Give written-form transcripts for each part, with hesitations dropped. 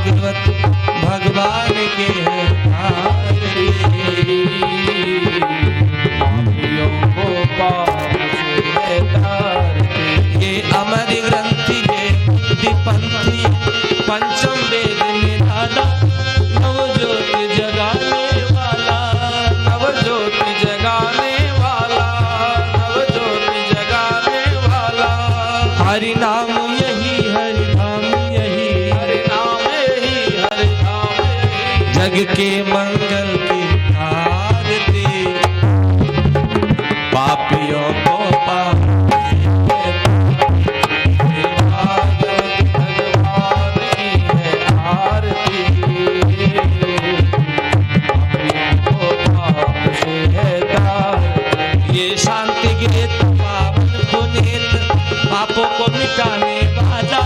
भागवत भगवान के ये अमर ग्रंथि ये दीपंथी पंचम वेद निराला नवज्योत जगाने वाला नवज्योत जगाने वाला नवज्योत जगाने वाला हरि नाम यही हरि नाम यही हरि नाम यही हरि नाम यही जग के मंगल की आरती पापियों को पाप पापों को मिटाने वाला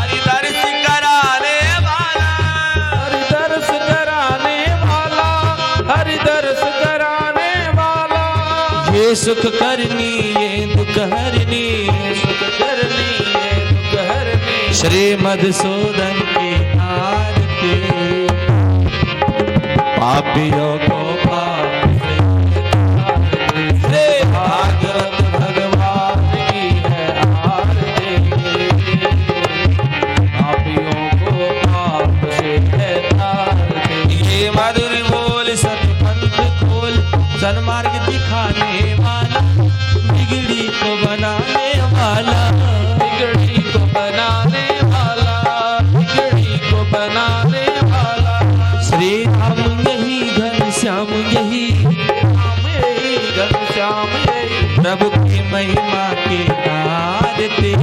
हरिदर्श कराने वाला हरिदर्श कराने वाला हरिदर्श कराने वाला ये सुख करनी ये दुख हरनी सुख करनी ये दुख हरनी श्री मधुसूदन की आरती पापियों को पाप से भागवत भगवान की है आरती पापियों को पाप से है तारती ये मधुर बोल सतपंथ खोल सन्मार्ग दिखाने वाला बिगड़ी को बनाने वाला बिगड़ी को बनाने वाला बिगड़ी को बनाने वाला श्री राम यही घनश्याम यही घनश्याम यही प्रभु की महिमा की आरती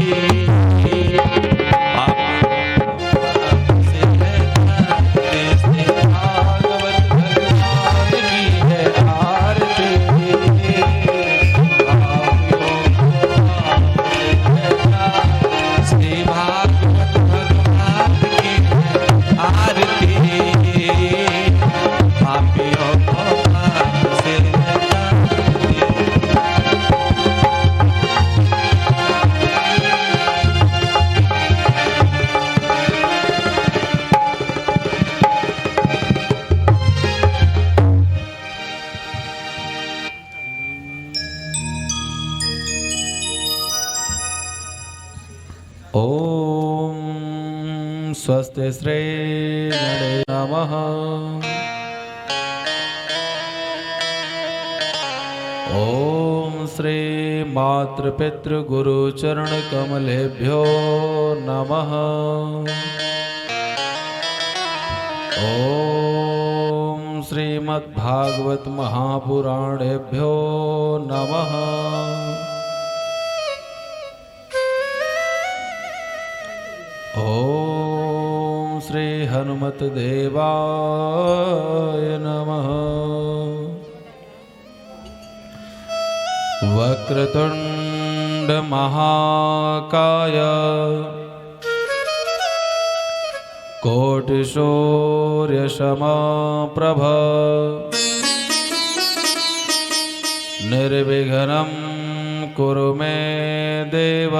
ओम स्वस्ति श्री गणे नमः ओम श्री मातृपितृ गुरु चरण कमलेभ्यो नमः ओम श्रीमद्भागवत महापुराणेभ्यो नमः ओम श्री हनुमत देवाय नमः वक्रतुंड महाकाय कोटिसूर्य समप्रभ निर्विघ्नं कुरु मे देव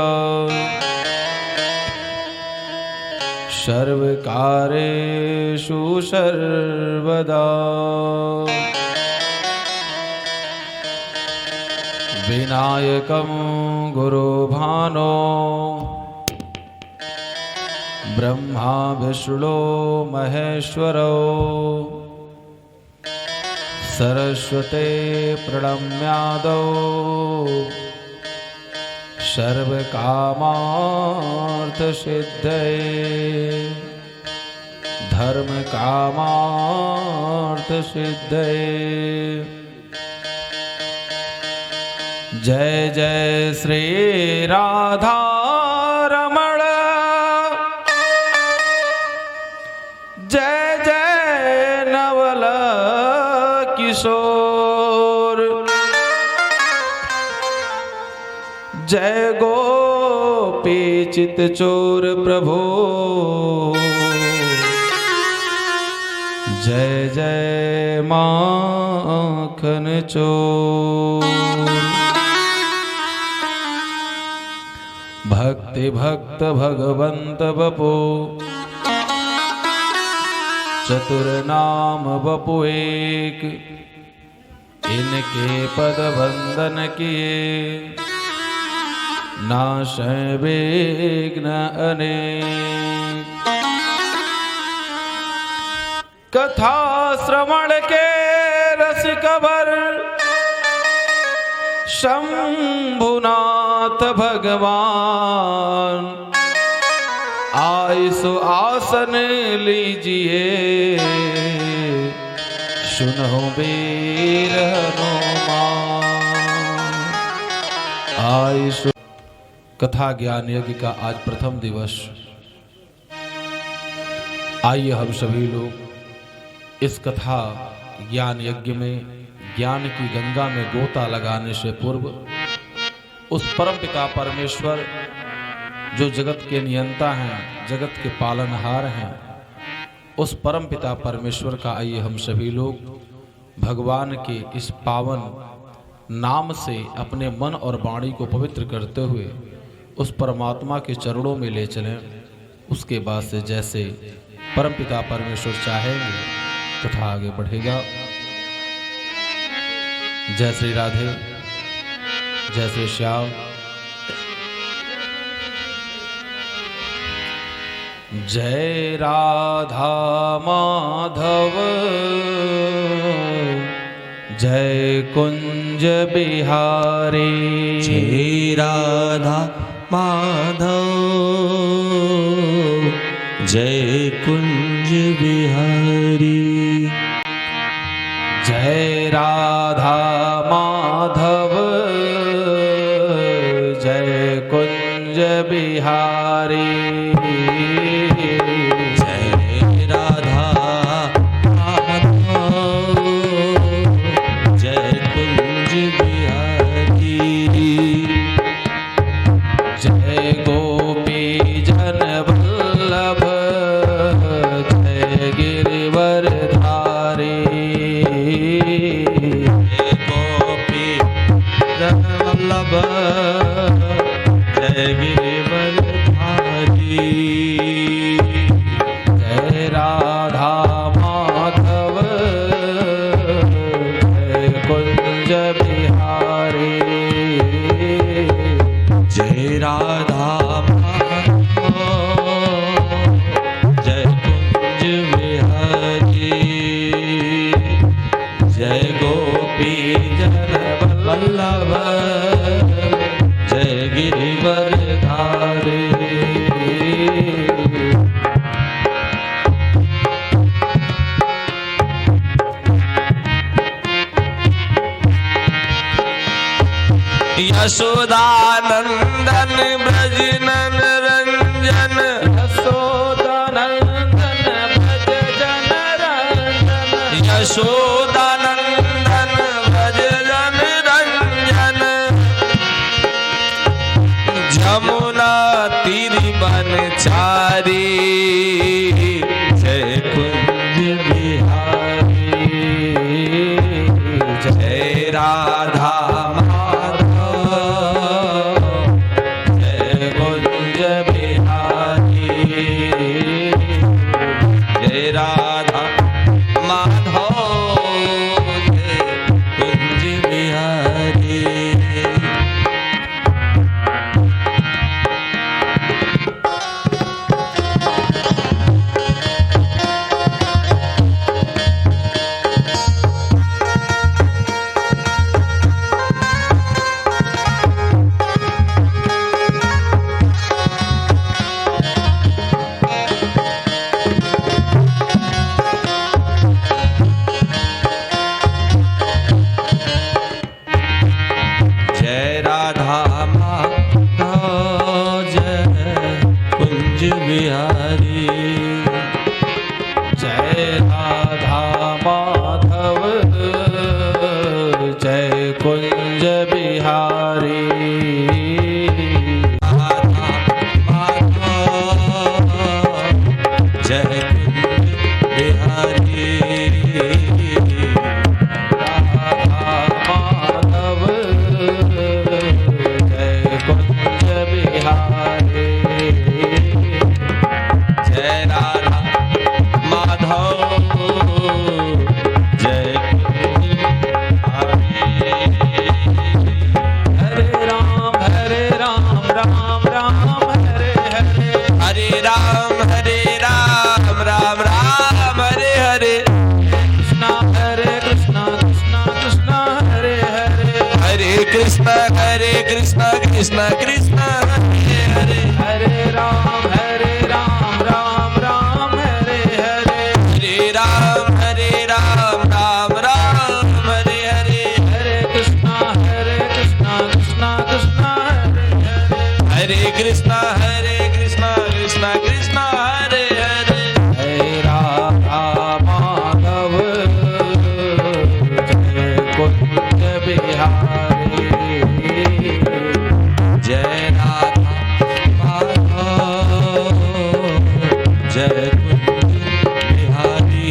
सर्वकारेषु सर्वदा विनायकं गुरुभानो ब्रह्मा विष्णु महेश्वरो सरस्वते प्रणम्यादौ सर्वकामार्थसिद्धये धर्मकामार्थसिद्धये जय जय श्री राधा रमण जय जय नवल किशोर जय गोपी चित चोर प्रभो जय जय माखन चोर भक्ति भक्त भगवंत बपो चतुर नाम बपु एक, इनके पद वंदन किए, नाशय विघ्न अनेक। कथा श्रवण के रस कबर, शंभुनाथ भगवान, आइसो आसन लीजिए, सुनो वीर हनुमान। आइसो कथा ज्ञान यज्ञ का आज प्रथम दिवस। आइए हम सभी लोग इस कथा ज्ञान यज्ञ में ज्ञान की गंगा में गोता लगाने से पूर्व उस परम पिता परमेश्वर जो जगत के नियंता हैं, जगत के पालनहार हैं, उस परम पिता परमेश्वर का आइए हम सभी लोग भगवान के इस पावन नाम से अपने मन और वाणी को पवित्र करते हुए उस परमात्मा के चरणों में ले चलें। उसके बाद से जैसे परम पिता परमेश्वर चाहेंगे कथा आगे बढ़ेगा। जय श्री राधे, जय श्री श्याम। जय राधा माधव, जय कुंज बिहारी। जय राधा माधव, जय कुंज बिहारी। जय राधा माधव, जय कुंज बिहारी। जय राधा माधव, जय कुंज बिहारी। जय गोपी जन वल्लभ, जय गिरिवर धारी। वल्लभ जय गिरिवर धारी। जय राधा माधव, जय कुंज बिहारी। जय राधा माधव, जय कुंज बिहारी। जय गोपी जन वल्लभ, जय गिरिवर धारी। यशोदानंदन ब्रज नन रंजन, यशोदानंदन भज जन रंजन। यशोदानंदन ब्रज जन रंजन। जमुना तीर बनचारी, जय कुंज बिहारी। जय राधा राधा माधव, जय कुंज बिहारी। बिहारी। जय राधा माधव, जय कुंज बिहारी। राधा माधव, जय कुंज बिहारी। राधा माधव, जय कुंज बिहारी। जय राधा माधव, कृष्ण कृष्ण हरे हरे हरे राम राम राम हरे हरे हरे राम राम राम हरे हरे हरे कृष्णा कृष्णा कृष्णा हरे हरे कृष्णा कृष्णा कृष्णा हरे हरे हरे राधा माधव जय कुंज बिहारी जय राधा माधव जय कुंज बिहारी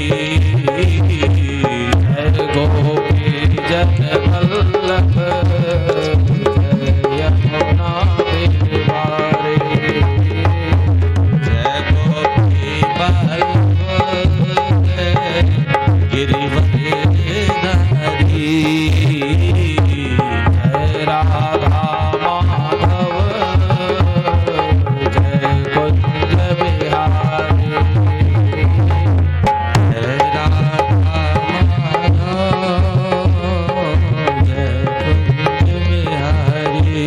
जय गोपी जन वल्लभ जय यमुना तिवारी जय गोपी वल्लभ जय गिरिवरधारी जय राधा माधव जय कुंज बिहारी जय राधा माधव जय कुंज बिहारी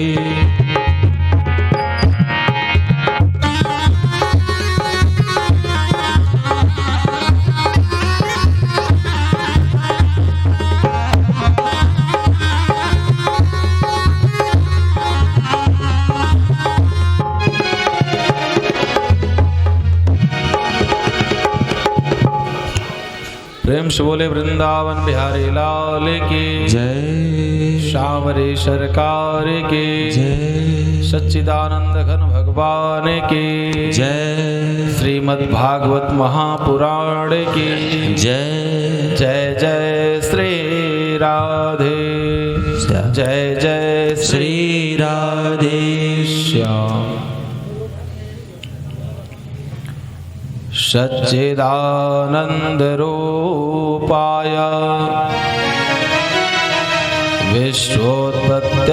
प्रेम से बोले वृंदावन बिहारी लाल की जय श्याम रे सरकार की जय सच्चिदानंद घन भगवान की जय श्रीमद् भागवत महापुराण की जय जय जय श्री राधे जय जय श्री राधे श्याम सच्चिदानंद रूपाय विश्वोत्पत्त्यादि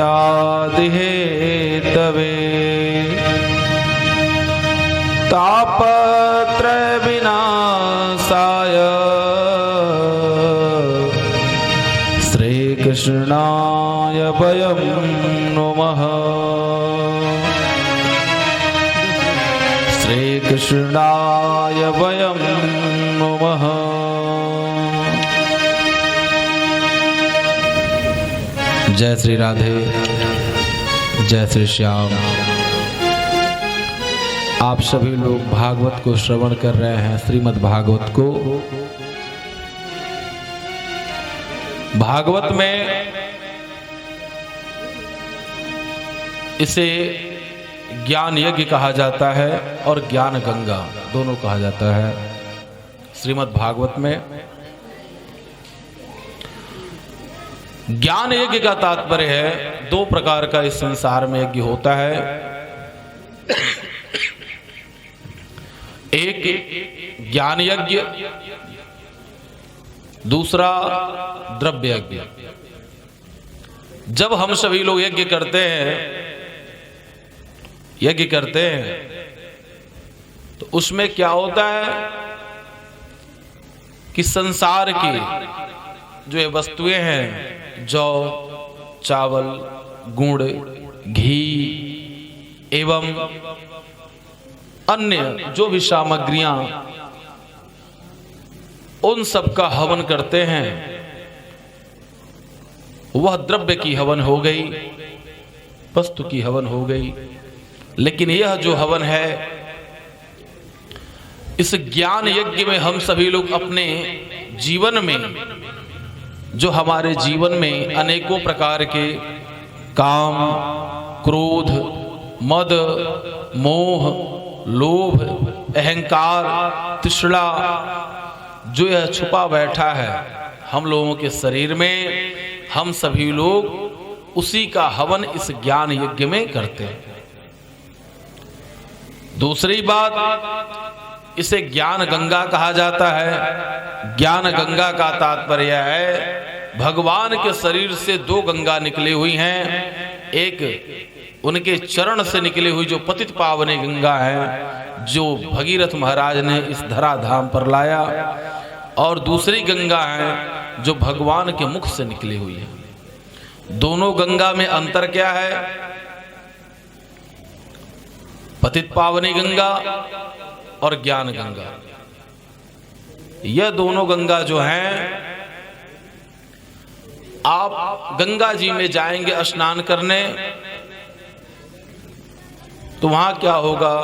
हेतवे तापत्रय विनाशाय श्रीकृष्णाय वयं नुमः श्रीकृष्णाय वयं नुमः जय श्री राधे जय श्री श्याम। आप सभी लोग भागवत को श्रवण कर रहे हैं, श्रीमद् भागवत को। भागवत में इसे ज्ञान यज्ञ कहा जाता है और ज्ञान गंगा दोनों कहा जाता है। श्रीमद् भागवत में ज्ञान यज्ञ का तात्पर्य है, दो प्रकार का इस संसार में यज्ञ होता है। एक ज्ञान यज्ञ, दूसरा द्रव्य यज्ञ। जब हम सभी लोग यज्ञ करते हैं तो उसमें क्या होता है कि संसार की जो ये वस्तुएं हैं, जौ, चावल, गुड़, घी एवं अन्य जो भी सामग्रियां, उन सब का हवन करते हैं, वह द्रव्य की हवन हो गई, वस्तु की हवन हो गई। लेकिन यह जो हवन है, इस ज्ञान यज्ञ में हम सभी लोग अपने जीवन में, जो हमारे जीवन में अनेकों प्रकार के काम, क्रोध, मद, मोह, लोभ, अहंकार, तृष्णा, जो यह छुपा बैठा है हम लोगों के शरीर में, हम सभी लोग उसी का हवन इस ज्ञान यज्ञ में करते हैं। दूसरी बात, इसे ज्ञान गंगा कहा जाता है। ज्ञान गंगा का तात्पर्य है, भगवान के शरीर से दो गंगा निकली हुई हैं। एक उनके चरण से निकली हुई जो पतित पावनी गंगा है, जो भगीरथ महाराज ने इस धराधाम पर लाया, और दूसरी गंगा है जो भगवान के मुख से निकली हुई है। दोनों गंगा में अंतर क्या है? पतित पावनी गंगा और ज्ञान गंगा, यह दोनों गंगा जो हैं, आप गंगा जी में जाएंगे स्नान करने तो वहां क्या होगा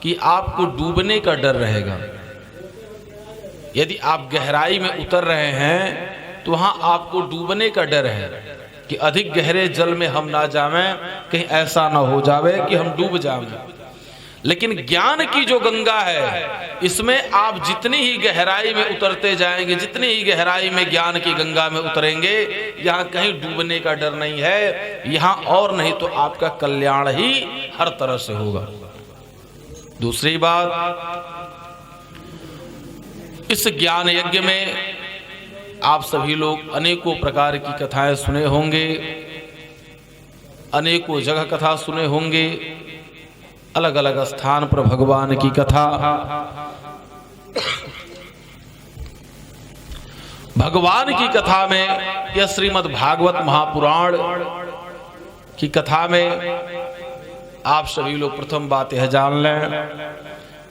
कि आपको डूबने का डर रहेगा। यदि आप गहराई में उतर रहे हैं तो वहां आपको डूबने का डर है कि अधिक गहरे जल में हम ना जावें, कहीं ऐसा ना हो जावे कि हम डूब जावें। लेकिन ज्ञान की जो गंगा है, इसमें आप जितनी ही गहराई में उतरते जाएंगे, जितनी ही गहराई में ज्ञान की गंगा में उतरेंगे, यहाँ कहीं डूबने का डर नहीं है। यहाँ और नहीं तो आपका कल्याण ही हर तरह से होगा। दूसरी बात, इस ज्ञान यज्ञ में आप सभी लोग अनेकों प्रकार की कथाएं सुने होंगे, अनेकों जगह कथा सुने होंगे, अलग अलग स्थान पर भगवान की कथा। भगवान की कथा में, यह श्रीमद् भागवत महापुराण की कथा में आप सभी लोग प्रथम बात यह जान लें,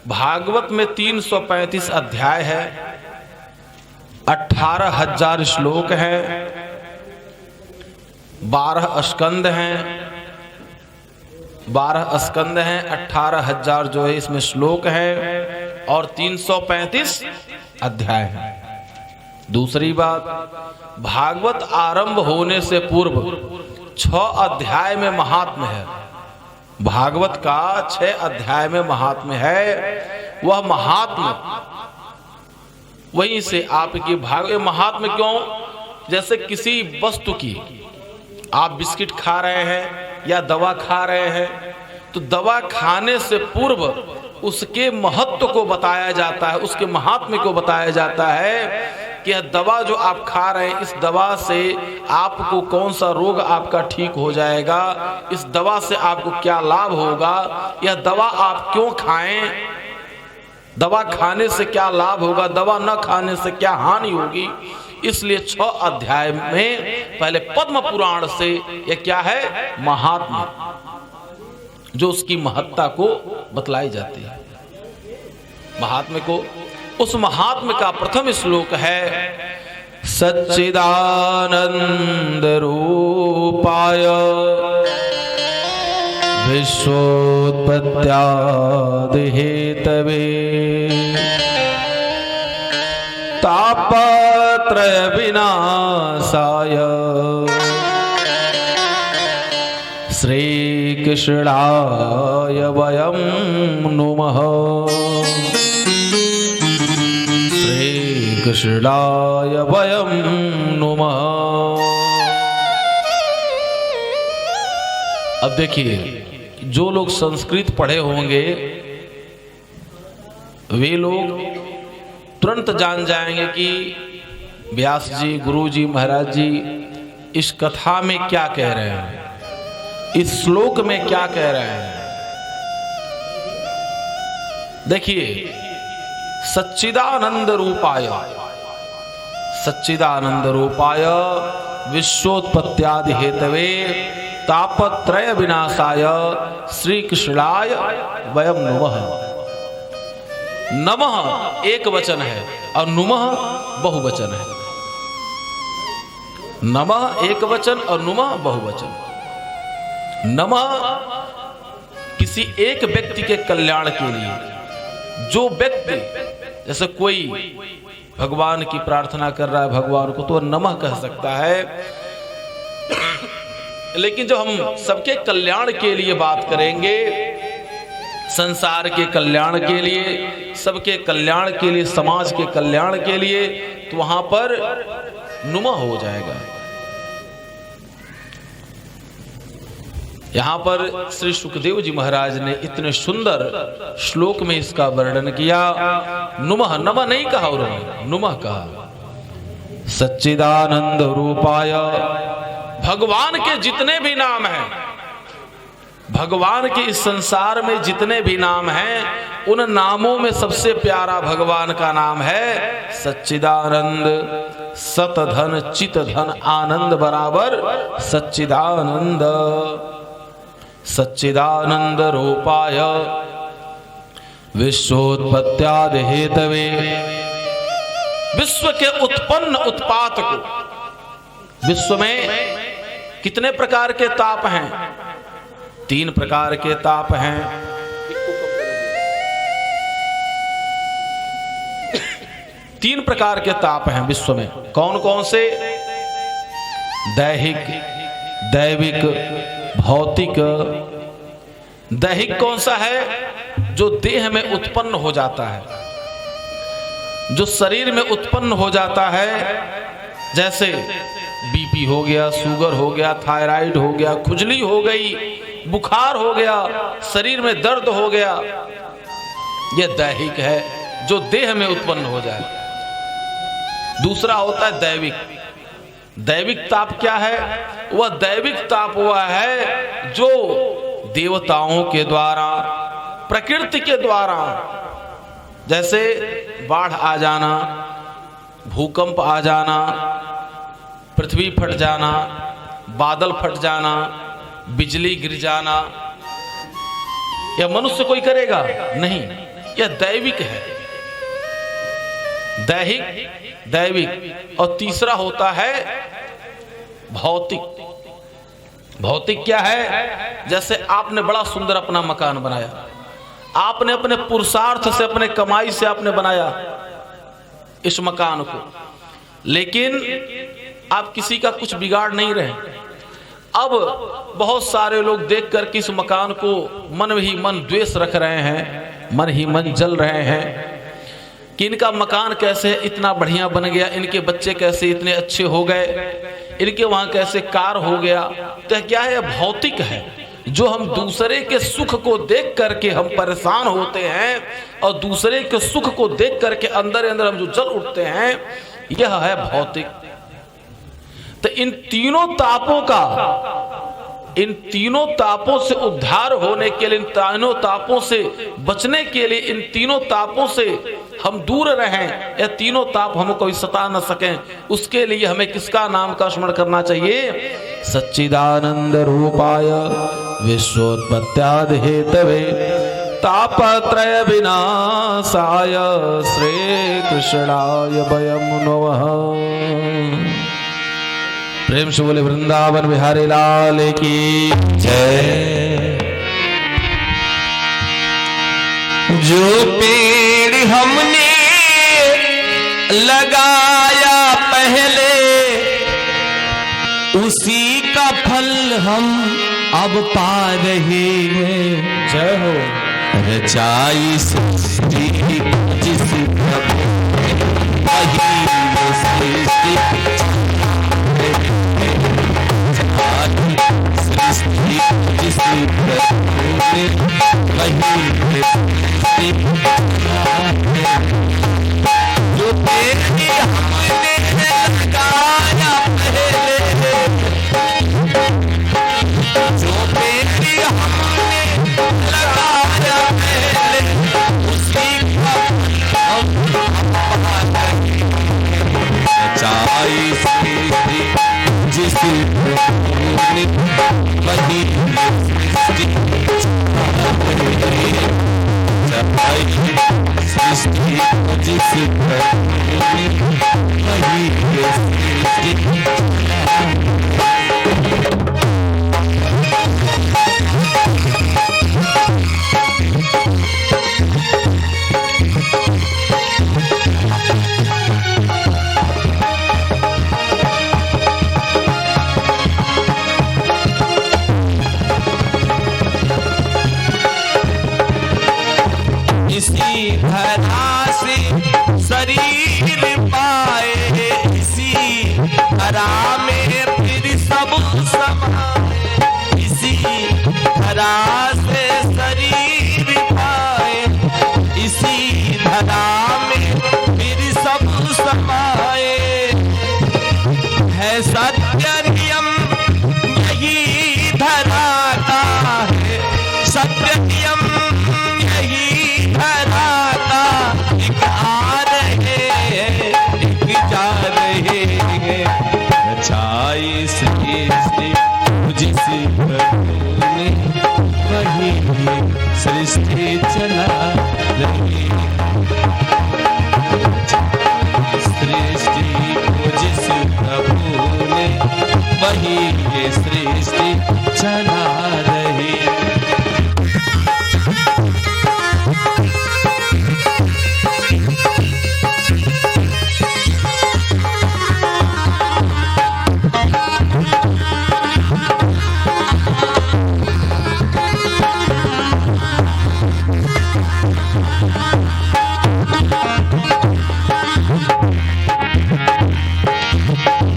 भागवत में 335 अध्याय है, 18,000 श्लोक हैं, 12 स्कंद हैं, 12 स्कंद हैं, 18,000 जो है इसमें श्लोक हैं और 335 अध्याय हैं। दूसरी बात, भागवत आरंभ होने से पूर्व 6 अध्याय में महात्म्य है। भागवत का 6 अध्याय में महात्म्य है। वह महात्म्य वहीं से आपकी महात्म्य क्यों? जैसे किसी वस्तु की, आप बिस्किट खा रहे हैं या दवा खा रहे हैं, तो दवा खाने से पूर्व उसके महत्व को बताया जाता है, उसके महात्म्य को बताया जाता है कि यह दवा जो आप खा रहे हैं, इस दवा से आपको कौन सा रोग आपका ठीक हो जाएगा, इस दवा से आपको क्या लाभ होगा, यह दवा आप क्यों खाएं, दवा खाने से क्या लाभ होगा, दवा न खाने से क्या हानि होगी। इसलिए 6 अध्याय में पहले पद्म पुराण से यह क्या है, महात्म्य, जो उसकी महत्ता को बतलाई जाती है। महात्म्य को, उस महात्म्य का प्रथम श्लोक है, सच्चिदानंद रूपाय विश्वोत्पत्त्यादि हेतवे तापत्रय विनाशाय श्रीकृष्णाय वयं नुमः, श्रीकृष्णाय वयं नुमः। अब देखिए, जो लोग संस्कृत पढ़े होंगे वे लोग तुरंत जान जाएंगे कि व्यास जी, गुरु जी, महाराज जी इस कथा में क्या कह रहे हैं, इस श्लोक में क्या कह रहे हैं। देखिए, सच्चिदानंद रूपाय, सच्चिदानंद रूपाय विश्वोत्पत्त्यादि हेतवे तापत्रय विनाशाय श्रीकृष्णाय वयं नुमः। नमः एक वचन है और नुमः बहुवचन है। नमः एक वचन और नुमः बहुवचन। नमः किसी एक व्यक्ति के कल्याण के लिए, जो व्यक्ति, जैसे कोई भगवान की प्रार्थना कर रहा है भगवान को, तो नमः कह सकता है। लेकिन जब हम सबके कल्याण के लिए बात करेंगे, संसार के कल्याण के लिए, सबके कल्याण के लिए, समाज के कल्याण के लिए, तो वहां पर नुमा हो जाएगा। यहां पर श्री सुखदेव जी महाराज ने इतने सुंदर श्लोक में इसका वर्णन किया। नुमः, नमः नहीं कहा उन्होंने, नुमः कहा। सच्चिदानंद रूपाय, भगवान के जितने भी नाम हैं, भगवान के इस संसार में जितने भी नाम हैं, उन नामों में सबसे प्यारा भगवान का नाम है सच्चिदानंद। सत धन चित धन आनंद बराबर सच्चिदानंद। सच्चिदानंद रूपाय विश्वोत्पत्त्यादि हेतवे। विश्व के उत्पन्न उत्पात को, विश्व में कितने प्रकार के ताप हैं? 3 प्रकार के ताप हैं। 3 प्रकार के ताप हैं विश्व में। कौन कौन से? दैहिक, दैविक, भौतिक। दैहिक कौन सा है? जो देह में उत्पन्न हो जाता है, जो शरीर में उत्पन्न हो जाता है। जैसे बीपी हो गया, शुगर हो गया, थायराइड हो गया, खुजली हो गई, बुखार हो गया, शरीर में दर्द हो गया, यह दैहिक है, जो देह में उत्पन्न हो जाए। दूसरा होता है दैविक। दैविक ताप क्या है? वह दैविक ताप वह है जो देवताओं के द्वारा, प्रकृति के द्वारा, जैसे बाढ़ आ जाना, भूकंप आ जाना, पृथ्वी फट जाना, बादल फट जाना, बिजली गिर जाना, यह मनुष्य कोई करेगा? नहीं, यह दैविक है। दैहिक, दैविक। और तीसरा होता है भौतिक। भौतिक क्या है? जैसे आपने बड़ा सुंदर अपना मकान बनाया, आपने अपने पुरुषार्थ से, अपने कमाई से आपने बनाया इस मकान को, लेकिन आप किसी का कुछ बिगाड़ नहीं रहे। अब बहुत सारे लोग देख कर के इस मकान को मन ही मन द्वेष रख रहे हैं, मन ही मन जल रहे हैं कि इनका मकान कैसे इतना बढ़िया बन गया, इनके बच्चे कैसे इतने अच्छे हो गए, इनके वहाँ कैसे कार हो गया। तो क्या है? भौतिक है। जो हम दूसरे के सुख को देख करके हम परेशान होते हैं और दूसरे के सुख को देख करके अंदर अंदर हम जो जल उठते हैं, यह है भौतिक। तो इन तीनों तापों से उद्धार होने के लिए, इन तीनों तापों से बचने के लिए, इन तीनों तापों से हम दूर रहें, यह तीनों ताप हमको कोई सता न सकें, उसके लिए हमें किसका नाम का स्मरण करना चाहिए? सच्चिदानंद रूपाय विश्वोत्पत्त्यादि हेतवे तापत्रय विनाशाय श्री कृष्णाय वयं नमः। प्रेम से बोले वृंदावन बिहारी लाल की जय। जो पेड़ हमने लगाया पहले, उसी का फल हम अब पा रहे हैं। जय हो। रचाई सृष्टि जिस प्रभु ने, वही सृष्टि सृष्टि जिस प्रभु ने, वही सृष्टि। जो पेड़ हमने लगाया पहले, जो पेड़ हमने लगाया पहले, उसी का हम रचाई सृष्टि जिस प्रभु ने, वही सृष्टि। सृष्टि जिस प्रभु ने, वही सृष्टि। इसी धरा से शरीर पाए, इसी धरा में फिर सब समाए। इसी धरा से शरीर पाए, इसी धरा में फिर सब समाए। है सत्य नियम यही धरा का है, सत्य नियम यही धरा का। एक आ रहे हैं, एक जा रहे हैं। अच्छा रहे। सृष्टि को जिस प्रभु ने वही ये सृष्टि चला रहे।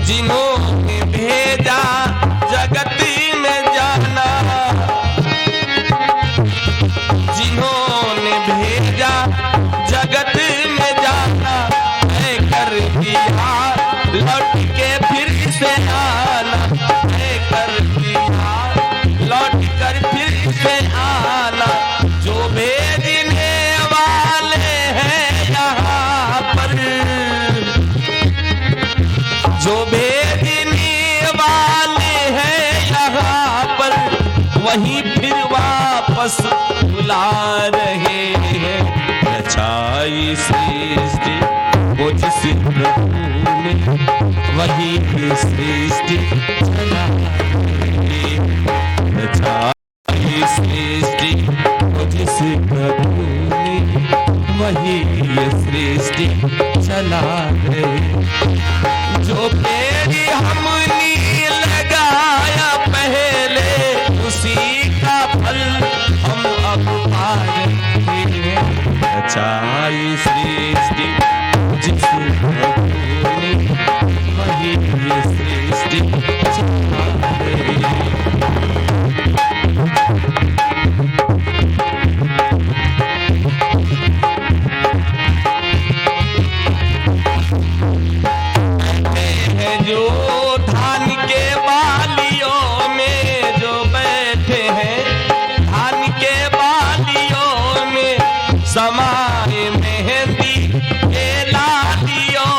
जिन्होंने भेजा जगत में जाना, जिन्होंने भेजा जगत में जाना, है कर दिया लौट के फिर से आना, है कर दिया लौट कर फिर से आना। जो भेजने वाले हैं यहाँ पर, जो भेजने वाले हैं यहाँ पर, वहीं फिर वापस बुला रहे हैं। रचाई सृष्टि वो जिस प्रभु ने वही सृष्टि चला रहे। रचाई सृष्टि वो जिस प्रभु ने वही सृष्टि चला रहे। जो पेड़ हमने लगाया पहले, उसी का फल हम अब पा रहे हैं। रचाई सृष्टि जिस प्रभु ने वही ये सृष्टि चला रहे। जो धान के बालियों में जो बैठे हैं, धान के बालियों में समाए मेहंदी के लालियों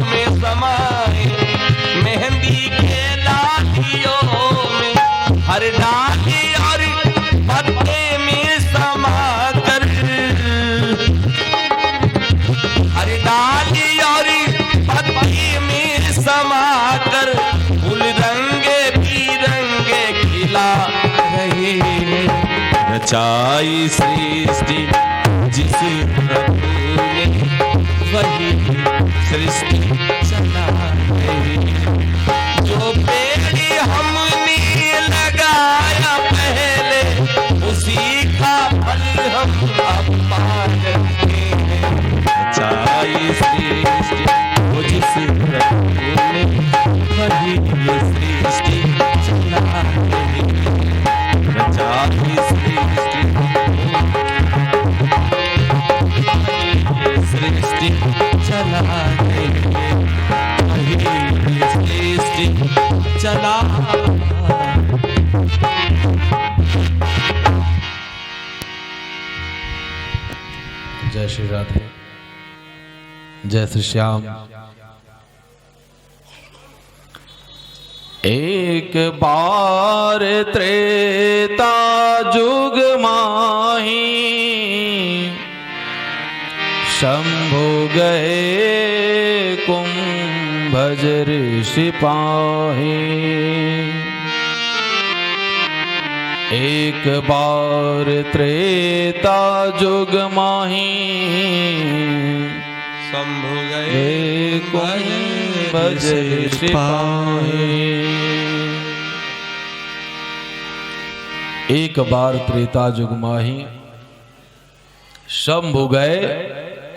में, समाए मेहंदी के लालियों में, हर डाली और पत्ते में समा कर, हर डाली और पत्ते में समाकर फूल रंगे बिरंगे खिला रहे हैं। रचाई सृष्टि जिस प्रभु ने वही सृष्टि चला रहे। जो पेड़ हमने लगाया पहले, उसी का फल हम अब पा रहे हैं। रचाई सृष्टि वो जिस प्रभु ने वही ये सृष्टि चला रहे। रचाई सृष्टि ये सृष्टि चला रहे। वही ये सृष्टि चला। जय श्री राधे, जय श्री श्याम। एक बार त्रेता जुग माही, शंभु गए कुंभज ऋषि पाही। एक बार त्रेता जुग माही, शंभु गए कुंभज ऋषि पाही। एक बार त्रेता जुग माही, शंभु गए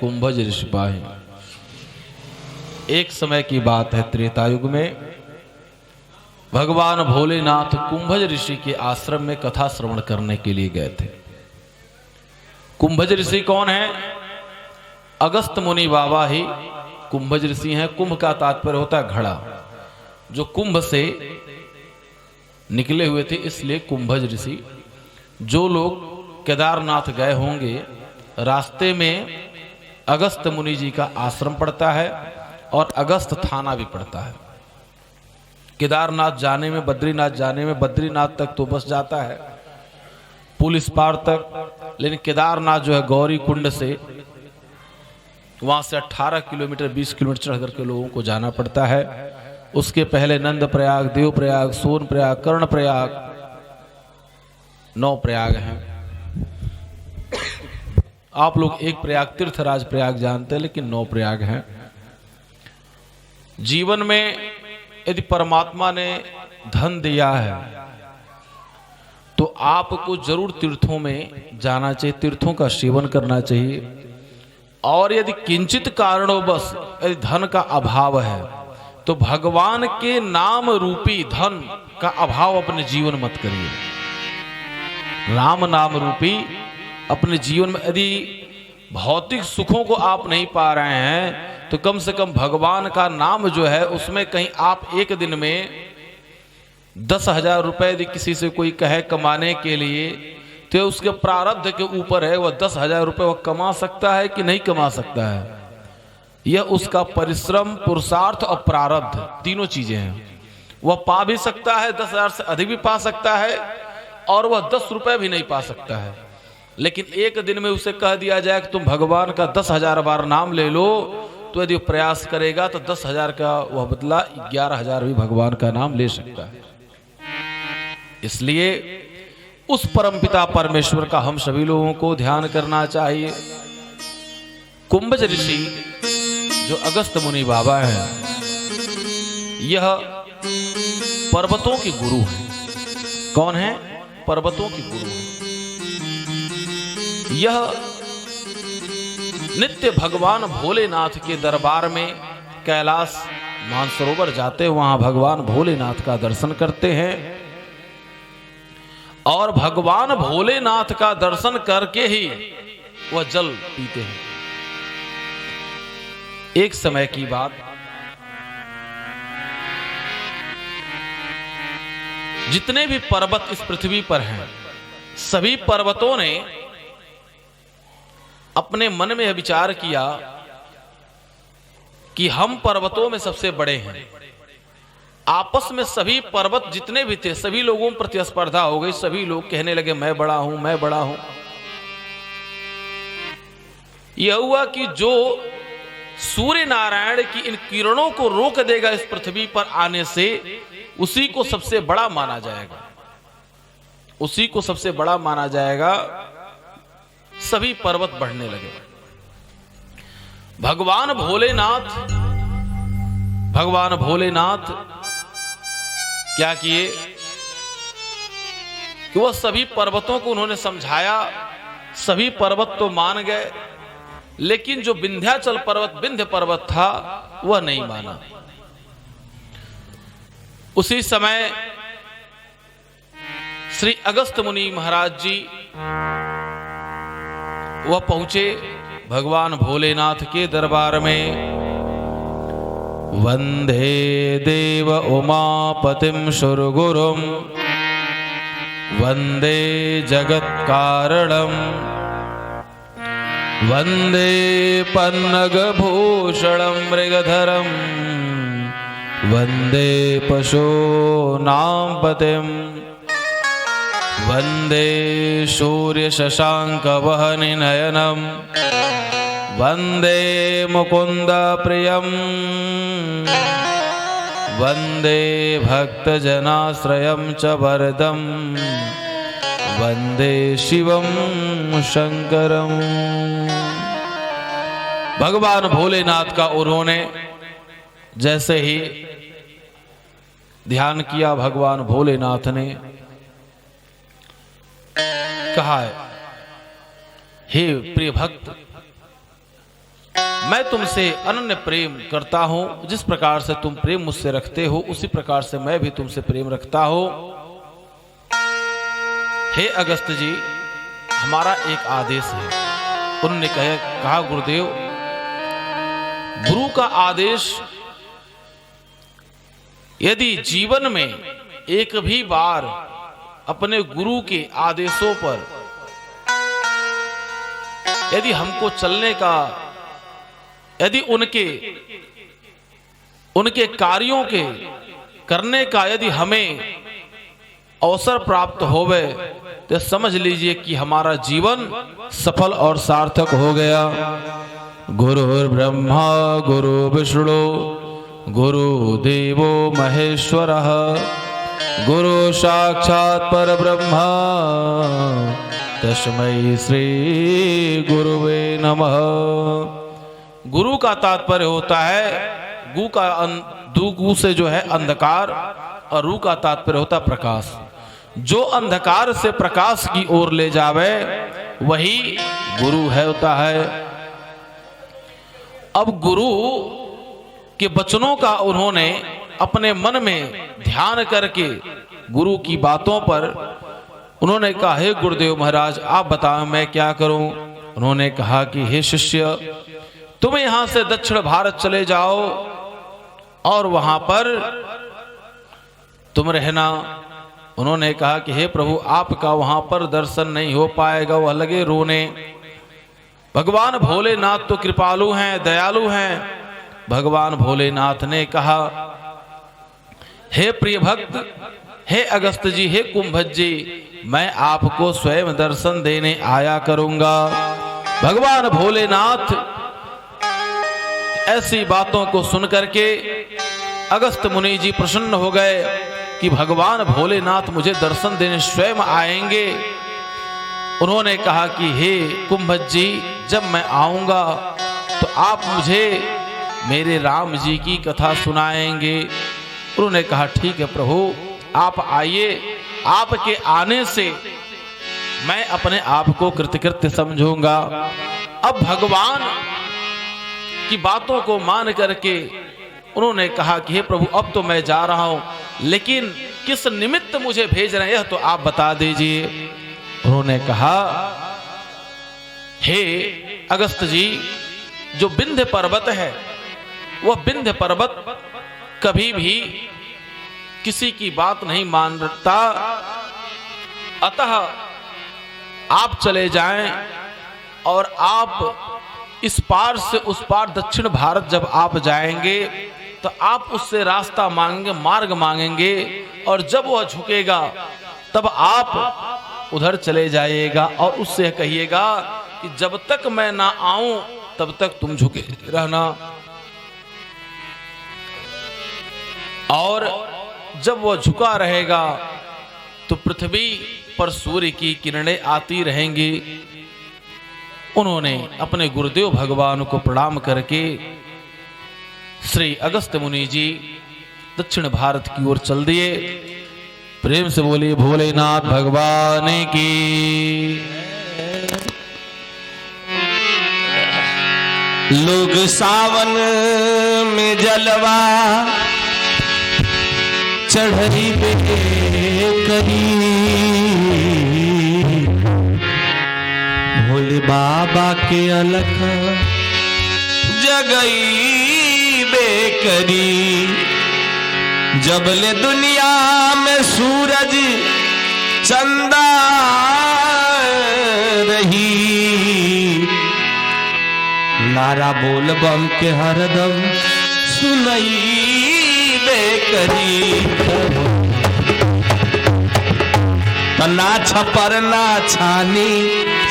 कुंभज ऋषि पाही। एक समय की बात है, त्रेता युग में भगवान भोलेनाथ कुंभज ऋषि के आश्रम में कथा श्रवण करने के लिए गए थे। कुंभज ऋषि कौन है? अगस्त मुनि बाबा ही कुंभज ऋषि हैं। कुंभ का तात्पर्य होता है घड़ा, जो कुंभ से निकले हुए थे, इसलिए कुंभज ऋषि। जो लोग केदारनाथ गए होंगे, रास्ते में अगस्त मुनि जी का आश्रम पड़ता है और अगस्त थाना भी पड़ता है। केदारनाथ जाने में, बद्रीनाथ जाने में, बद्रीनाथ तक तो बस जाता है पुलिस पार तक, लेकिन केदारनाथ जो है गौरी कुंड से वहाँ से 18 किलोमीटर 20 किलोमीटर चढ़ करके लोगों को जाना पड़ता है। उसके पहले नंद प्रयाग, देव प्रयाग, सोन प्रयाग, कर्ण प्रयाग, 9 प्रयाग हैं। आप लोग एक प्रयाग तीर्थराज प्रयाग जानते हैं, लेकिन 9 प्रयाग हैं। जीवन में यदि परमात्मा ने धन दिया है तो आपको जरूर तीर्थों में जाना चाहिए, तीर्थों का सेवन करना चाहिए। और यदि किंचित कारणों-बस यदि धन का अभाव है तो भगवान के नाम रूपी धन का अभाव अपने जीवन मत करिए। राम नाम रूपी अपने जीवन में यदि भौतिक सुखों को आप नहीं पा रहे हैं तो कम से कम भगवान का नाम जो है उसमें कहीं आप एक दिन में 10,000 रुपए यदि किसी से कोई कहे कमाने के लिए तो उसके प्रारब्ध के ऊपर है, वह 10,000 रुपए वह कमा सकता है कि नहीं कमा सकता है। यह उसका परिश्रम, पुरुषार्थ और प्रारब्ध तीनों चीजें हैं। वह पा भी सकता है, 10,000 से अधिक भी पा सकता है, और वह 10 रुपए भी नहीं पा सकता है। लेकिन एक दिन में उसे कह दिया जाए कि तुम भगवान का 10,000 बार नाम ले लो, तो यदि प्रयास करेगा तो 10,000 का वह बदला 11,000 भी भगवान का नाम ले सकता है। इसलिए उस परमपिता परमेश्वर का हम सभी लोगों को ध्यान करना चाहिए। कुंभज ऋषि जो अगस्त मुनि बाबा हैं, यह पर्वतों के गुरु हैं। कौन है? पर्वतों के गुरु हैं। यह नित्य भगवान भोलेनाथ के दरबार में कैलाश मानसरोवर जाते, वहां भगवान भोलेनाथ का दर्शन करते हैं और भगवान भोलेनाथ का दर्शन करके ही वह जल पीते हैं। एक समय की बात, जितने भी पर्वत इस पृथ्वी पर हैं, सभी पर्वतों ने अपने मन में यह विचार किया कि हम पर्वतों में सबसे बड़े हैं। आपस में सभी पर्वत जितने भी थे, सभी लोगों में प्रतिस्पर्धा हो गई। सभी लोग कहने लगे मैं बड़ा हूं, मैं बड़ा हूं। यह हुआ कि जो सूर्य नारायण की इन किरणों को रोक देगा इस पृथ्वी पर आने से, उसी को सबसे बड़ा माना जाएगा, उसी को सबसे बड़ा माना जाएगा। सभी पर्वत बढ़ने लगे। भगवान भोलेनाथ क्या किए कि वह सभी पर्वतों को उन्होंने समझाया। सभी पर्वत तो मान गए, लेकिन जो विंध्याचल पर्वत, विंध्य पर्वत था, वह नहीं माना। उसी समय श्री अगस्त मुनि महाराज जी वह पहुंचे भगवान भोलेनाथ के दरबार में। वंदे देव उमापतिम सुरगुरुम वंदे जगत कारणम वंदे पन्नग भूषणम मृगधरम वंदे पशूनां पतिम वंदे सूर्य शशांक वहनि नयनम वंदे मुकुंद प्रियम वंदे भक्त जनाश्रयम च वरदम वंदे शिवम शंकरम। भगवान भोलेनाथ का उन्होंने जैसे ही ध्यान किया, भगवान भोलेनाथ ने कहा है, हे प्रिय भक्त, मैं तुमसे अनन्य प्रेम करता हूं। जिस प्रकार से तुम प्रेम मुझसे रखते हो, उसी प्रकार से मैं भी तुमसे प्रेम रखता हूं। हे अगस्त जी, हमारा एक आदेश है। उन्होंने कहा गुरुदेव, गुरु का आदेश यदि जीवन में एक भी बार अपने गुरु के आदेशों पर यदि हमको चलने का, यदि उनके कार्यों के करने का यदि हमें अवसर प्राप्त होवे, तो समझ लीजिए कि हमारा जीवन सफल और सार्थक हो गया। गुरुर् ब्रह्मा गुरु विष्णु गुरु देवो महेश्वरः गुरु साक्षात् परब्रह्म तस्मै श्री गुरुवे नमः। गुरु का तात्पर्य होता है गु से जो है अंधकार, और रू का तात्पर्य होता है प्रकाश। जो अंधकार से प्रकाश की ओर ले जावे वही गुरु है होता है। अब गुरु के वचनों का उन्होंने अपने मन में ध्यान करके गुरु की बातों पर उन्होंने कहा, हे गुरुदेव महाराज आप बताओ मैं क्या करूं। उन्होंने कहा कि हे शिष्य तुम यहां से दक्षिण भारत चले जाओ और वहां पर तुम रहना। उन्होंने कहा कि हे प्रभु आपका वहां पर दर्शन नहीं हो पाएगा। वह लगे रोने। भगवान भोलेनाथ तो कृपालु हैं, दयालु हैं। भगवान भोलेनाथ ने कहा, हे प्रिय भक्त, हे अगस्त जी, हे कुंभज जी, मैं आपको स्वयं दर्शन देने आया करूंगा। भगवान भोलेनाथ ऐसी बातों को सुन करके अगस्त मुनि जी प्रसन्न हो गए कि भगवान भोलेनाथ मुझे दर्शन देने स्वयं आएंगे। उन्होंने कहा कि हे कुंभज जी, जब मैं आऊंगा तो आप मुझे मेरे राम जी की कथा सुनाएंगे। उन्होंने कहा ठीक है प्रभु आप आइए, आपके आने से मैं अपने आप को कृतकृत्य समझूंगा। अब भगवान की बातों को मान करके उन्होंने कहा कि हे प्रभु अब तो मैं जा रहा हूं, लेकिन किस निमित्त मुझे भेज रहे हैं यह तो आप बता दीजिए। उन्होंने कहा, हे अगस्त जी, जो विंध्य पर्वत है वह विंध्य पर्वत कभी भी किसी की बात नहीं मानता, अतः आप चले जाएं और आप इस पार से उस पार दक्षिण भारत जब आप जाएंगे तो आप उससे रास्ता मांगेंगे, मार्ग मांगेंगे, और जब वह झुकेगा तब आप उधर चले जाइएगा और उससे कहिएगा कि जब तक मैं ना आऊं तब तक तुम झुके रहना। और जब वह झुका रहेगा तो पृथ्वी पर सूर्य की किरणें आती रहेंगी। उन्होंने अपने गुरुदेव भगवान को प्रणाम करके श्री अगस्त मुनि जी दक्षिण भारत की ओर चल दिए। प्रेम से बोलिए भोलेनाथ भगवान की। लोग सावन में जलवा चढ़ई बे करी, भोले बाबा के अलख जगई बेकरी। जबले दुनिया में सूरज चंदा रही, नारा बोल बम के हरदम सुनई बेकरी। ना छपर ना छानी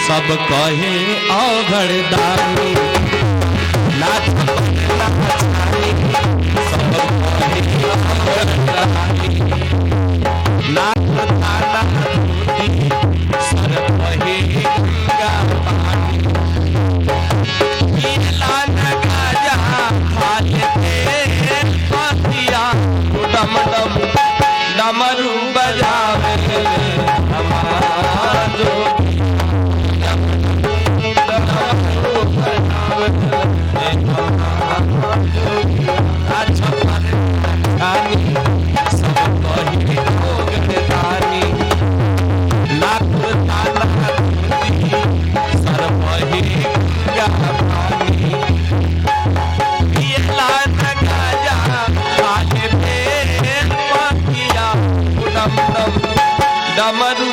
सब कहे औघड़दानी, ना छपर ना छानी सब कहे औघड़दानी, ना ताना दूधी सर कहे गंगा पानी। लाना गाजा खाले पतिया डम डम डमरू बजावे हमारा जो डमरू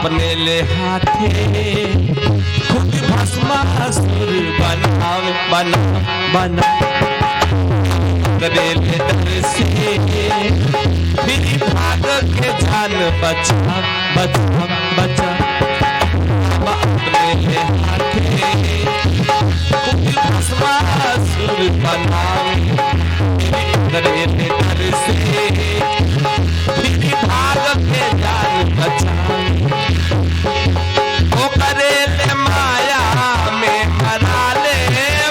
अपने ले हाथे खुद भस्मासुर बनावे बना करेले डर से फिर भाग के जान बचा अपने ले हाथे खुद भस्मासुर बनावे करेले डर से फिर भाग के जान बचा ओ करेले माया में करा ले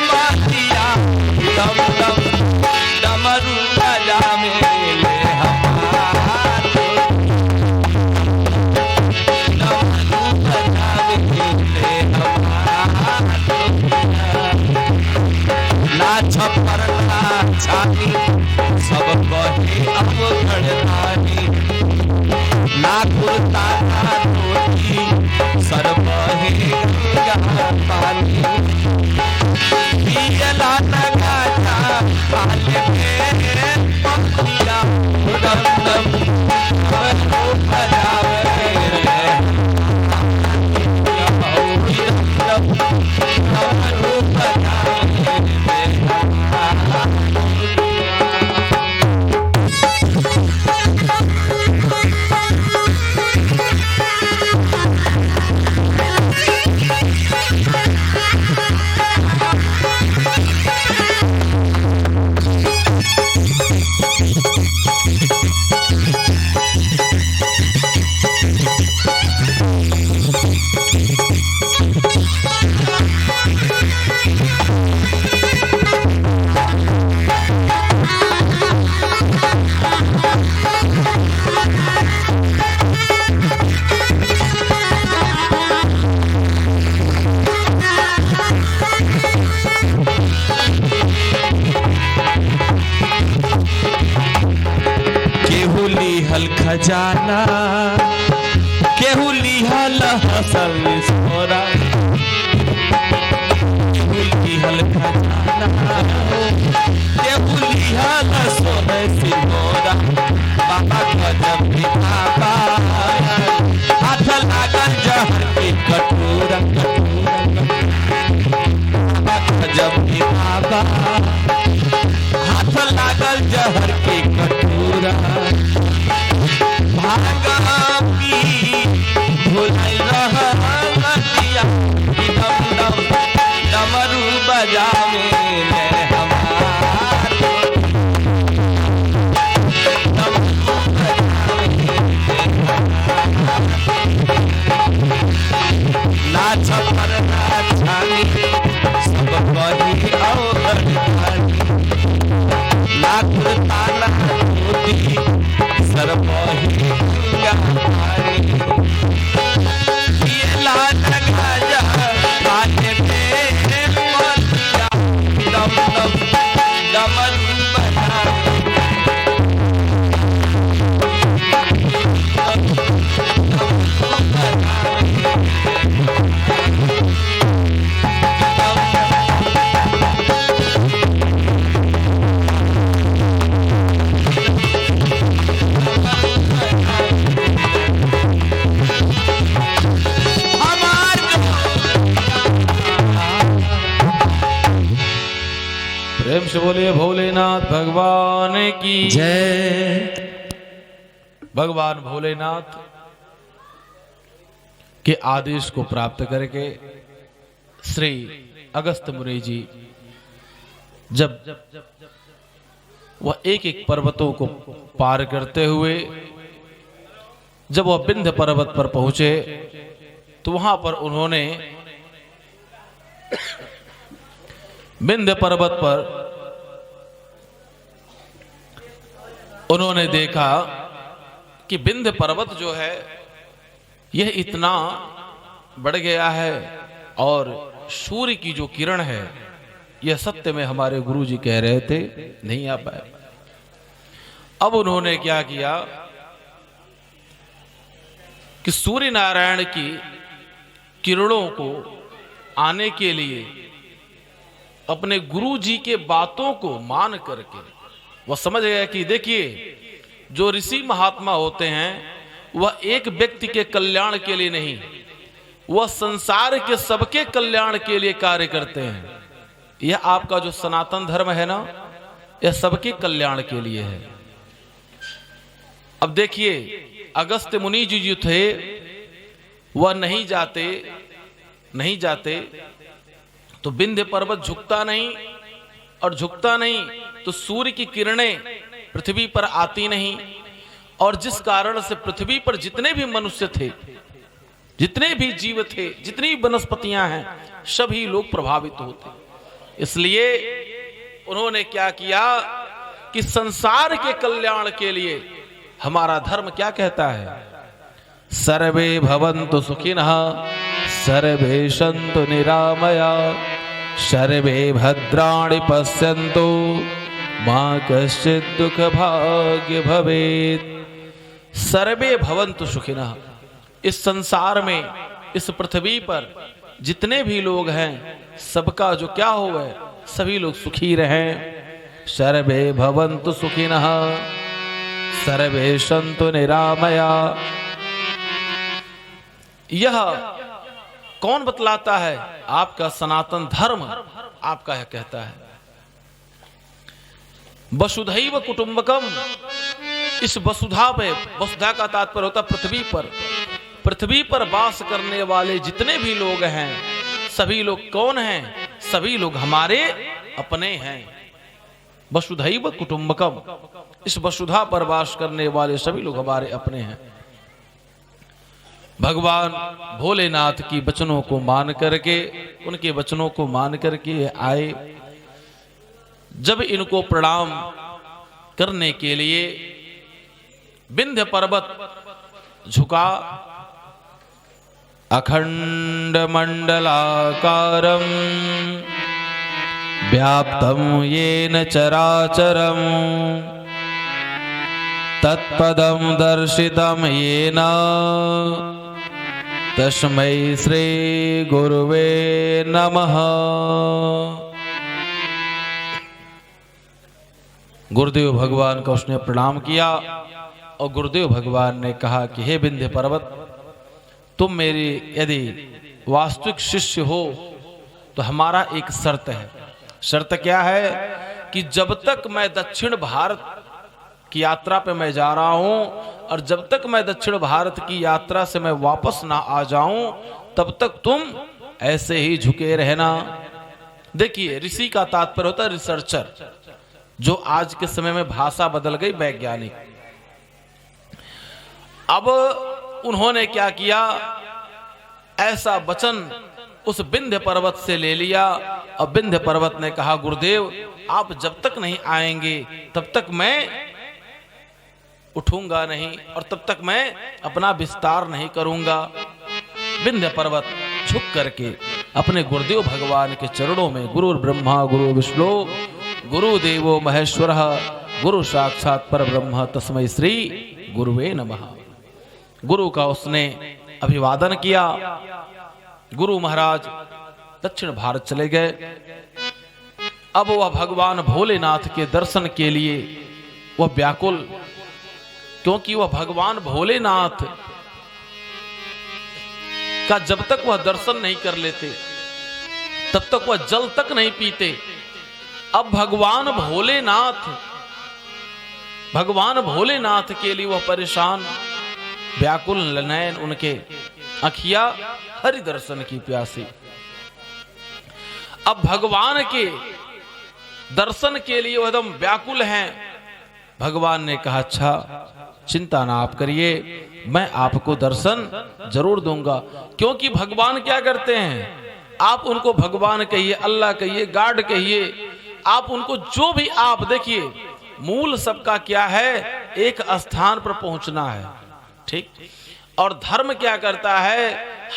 मातिया दम दम डमरू बजा में ले हमारो डमरू बजा में ले हमारो ना छप्पर ना छाती सब कही अब घड़तानी ना कुर्ता ना धोती सर बहे गंगा पानी पियला न गाजा पाले में पंखिया दम दम हो बजावे हो बजावे लिहल खजाना केहू लिहल हसल सोरा केहू लिहल खजाना केहू लिहल सोने सिंगोरा बाबा गजब भी बाबा हाथ लागल जहर की कटोरा बाबा गजब भी बाबा हाथ लागल जहर की कटोरा भागा पी भुलाई रहतिया दम दम डमरू बजावे ले हमारो डमरू बजावे ना छपर ना छानी सब कही और ना कुर्ता ना धोती सर बही पियला न गाजा पाले में पंखिया दम दम डमरू बजावे प्रेम से बोलिए भोलेनाथ भगवान की जय। भगवान भोलेनाथ के आदेश को प्राप्त करके श्री अगस्त मुनि जी जब वह एक एक पर्वतों को पार करते हुए जब वह विंध्य पर्वत पर पहुंचे तो वहां पर उन्होंने विंध्य पर्वत पर उन्होंने देखा कि विंध्य पर्वत जो है यह इतना बढ़ गया है और सूर्य की जो किरण है यह सत्य में हमारे गुरु जी कह रहे थे नहीं आ पाए। अब उन्होंने क्या किया कि सूर्य नारायण की किरणों को आने के लिए अपने गुरु जी के बातों को मान करके वह समझ गया कि देखिए जो ऋषि महात्मा होते हैं वह एक व्यक्ति के कल्याण के लिए नहीं, वह संसार के सबके कल्याण के लिए कार्य करते हैं। यह आपका जो सनातन धर्म है ना, यह सबके कल्याण के लिए है। अब देखिए, अगस्त्य मुनि जी जो थे वह नहीं जाते तो विंध्य पर्वत झुकता नहीं, और झुकता नहीं तो सूर्य की किरणें पृथ्वी पर आती नहीं, और जिस कारण से पृथ्वी पर जितने भी मनुष्य थे, जितने भी जीव थे, जितनी वनस्पतियां हैं, सभी लोग प्रभावित होते। इसलिए उन्होंने क्या किया कि संसार के कल्याण के लिए हमारा धर्म क्या कहता है, सर्वे भवन्तु सुखिनः सर्वे सन्तु निरामया सर्वे भद्राणि पश्यन्तु मा कश्चित् दुःख भाग्य भवेत्। सर्वे भवन्तु सुखिनः, इस संसार में, इस पृथ्वी पर जितने भी लोग हैं, सबका जो क्या हो है, सभी लोग सुखी रहें। सर्वे भवन्तु सुखिनः सर्वे सन्तु निरामया। यह कौन बतलाता है? आपका सनातन धर्म आपका यह कहता है। वसुधैव कुटुंबकम, इस वसुधा पे, वसुधा का तात्पर्य होता पृथ्वी पर वास करने वाले जितने भी लोग हैं, सभी लोग कौन हैं? सभी लोग हमारे अपने हैं। वसुधैव कुटुंबकम, इस वसुधा पर वास करने वाले सभी लोग हमारे अपने हैं। भगवान भोलेनाथ की वचनों को मान करके, उनके वचनों को मान करके आए। जब इनको प्रणाम करने के लिए विंध्य पर्वत झुका, अखंड मंडलाकारं व्याप्तं येन चराचरं तत्पदं दर्शितं येन तस्मै श्री गुरुवे नमः। गुरुदेव भगवान का उसने प्रणाम किया, और गुरुदेव भगवान ने कहा कि हे विंध्य पर्वत, तुम मेरे यदि वास्तविक शिष्य हो तो हमारा एक शर्त है। शर्त क्या है? कि जब तक मैं दक्षिण भारत की यात्रा पे मैं जा रहा हूं, और जब तक मैं दक्षिण भारत की यात्रा से मैं वापस ना आ जाऊं, तब तक तुम ऐसे ही झुके रहना। देखिए, ऋषि का तात्पर्य होता है रिसर्चर, जो आज के समय में भाषा बदल गई, वैज्ञानिक। अब उन्होंने क्या किया, ऐसा वचन उस विंध्य पर्वत से ले लिया, और विंध्य पर्वत ने कहा, गुरुदेव आप जब तक नहीं आएंगे तब तक मैं उठूंगा नहीं, और तब तक मैं अपना विस्तार नहीं करूंगा। विंध्य पर्वत झुक करके अपने गुरुदेव भगवान के चरणों में, गुरु ब्रह्मा गुरु विष्णु गुरु देवो महेश्वरः गुरु साक्षात परब्रह्म तस्मै श्री गुरुवे नमः। गुरु का उसने अभिवादन किया। गुरु महाराज दक्षिण भारत चले गए। अब वह भगवान भोलेनाथ के दर्शन के लिए वह व्याकुल, क्योंकि वह भगवान भोलेनाथ का जब तक वह दर्शन नहीं कर लेते तब तक वह जल तक नहीं पीते। अब भगवान भोलेनाथ के लिए वह परेशान, व्याकुल नयन उनके, अखिया हरि दर्शन की प्यासी। अब भगवान के दर्शन के लिए वह एकदम व्याकुल हैं। भगवान ने कहा, अच्छा चिंता ना आप करिए, मैं आपको दर्शन जरूर दूंगा। क्योंकि भगवान क्या करते हैं, आप उनको भगवान कहिए, अल्लाह कहिए, गॉड कहिए, आप उनको जो भी आप देखिए, मूल सबका क्या है, एक स्थान पर पहुंचना है, ठीक। और धर्म क्या करता है,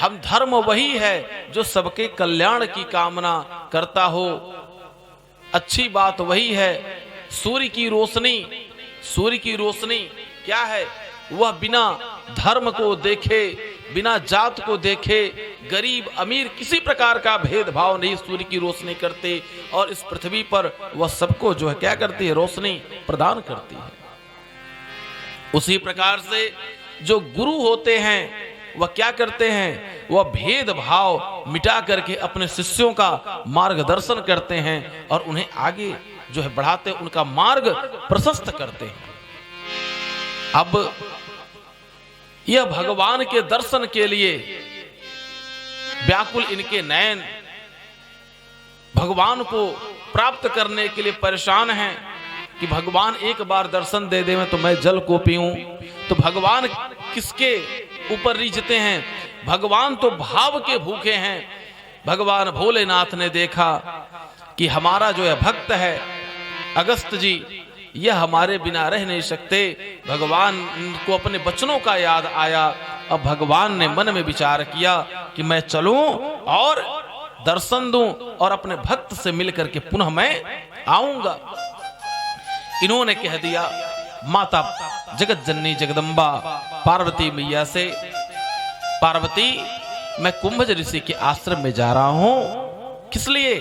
हम धर्म वही है जो सबके कल्याण की कामना करता हो। अच्छी बात वही है। सूर्य की रोशनी क्या है, वह बिना धर्म को देखे, बिना जात को देखे, गरीब अमीर किसी प्रकार का भेदभाव नहीं सूर्य की रोशनी करते, और इस पृथ्वी पर वह सबको जो है क्या करती है, रोशनी प्रदान करती है। उसी प्रकार से जो गुरु होते हैं वह क्या करते हैं, वह भेदभाव मिटा करके अपने शिष्यों का मार्गदर्शन करते हैं और उन्हें आगे जो है बढ़ाते, उनका मार्ग प्रशस्त करते हैं। अब यह भगवान के दर्शन के लिए व्याकुल इनके नयन भगवान को प्राप्त करने के लिए परेशान हैं कि भगवान एक बार दर्शन दे दें तो मैं जल को पीऊं। तो भगवान किसके ऊपर रीझते हैं, भगवान तो भाव के भूखे हैं। भगवान भोलेनाथ ने देखा कि हमारा जो है भक्त है अगस्त जी, यह हमारे बिना रह नहीं सकते। भगवान को अपने बचनों का याद आया। अब भगवान ने मन में विचार किया कि मैं चलूं और दर्शन दूं और अपने भक्त से मिलकर के पुनः मैं आऊंगा। इन्होंने कह दिया माता जगत जननी जगदम्बा पार्वती मैया से, पार्वती मैं कुंभज ऋषि के आश्रम में जा रहा हूं, किस लिए,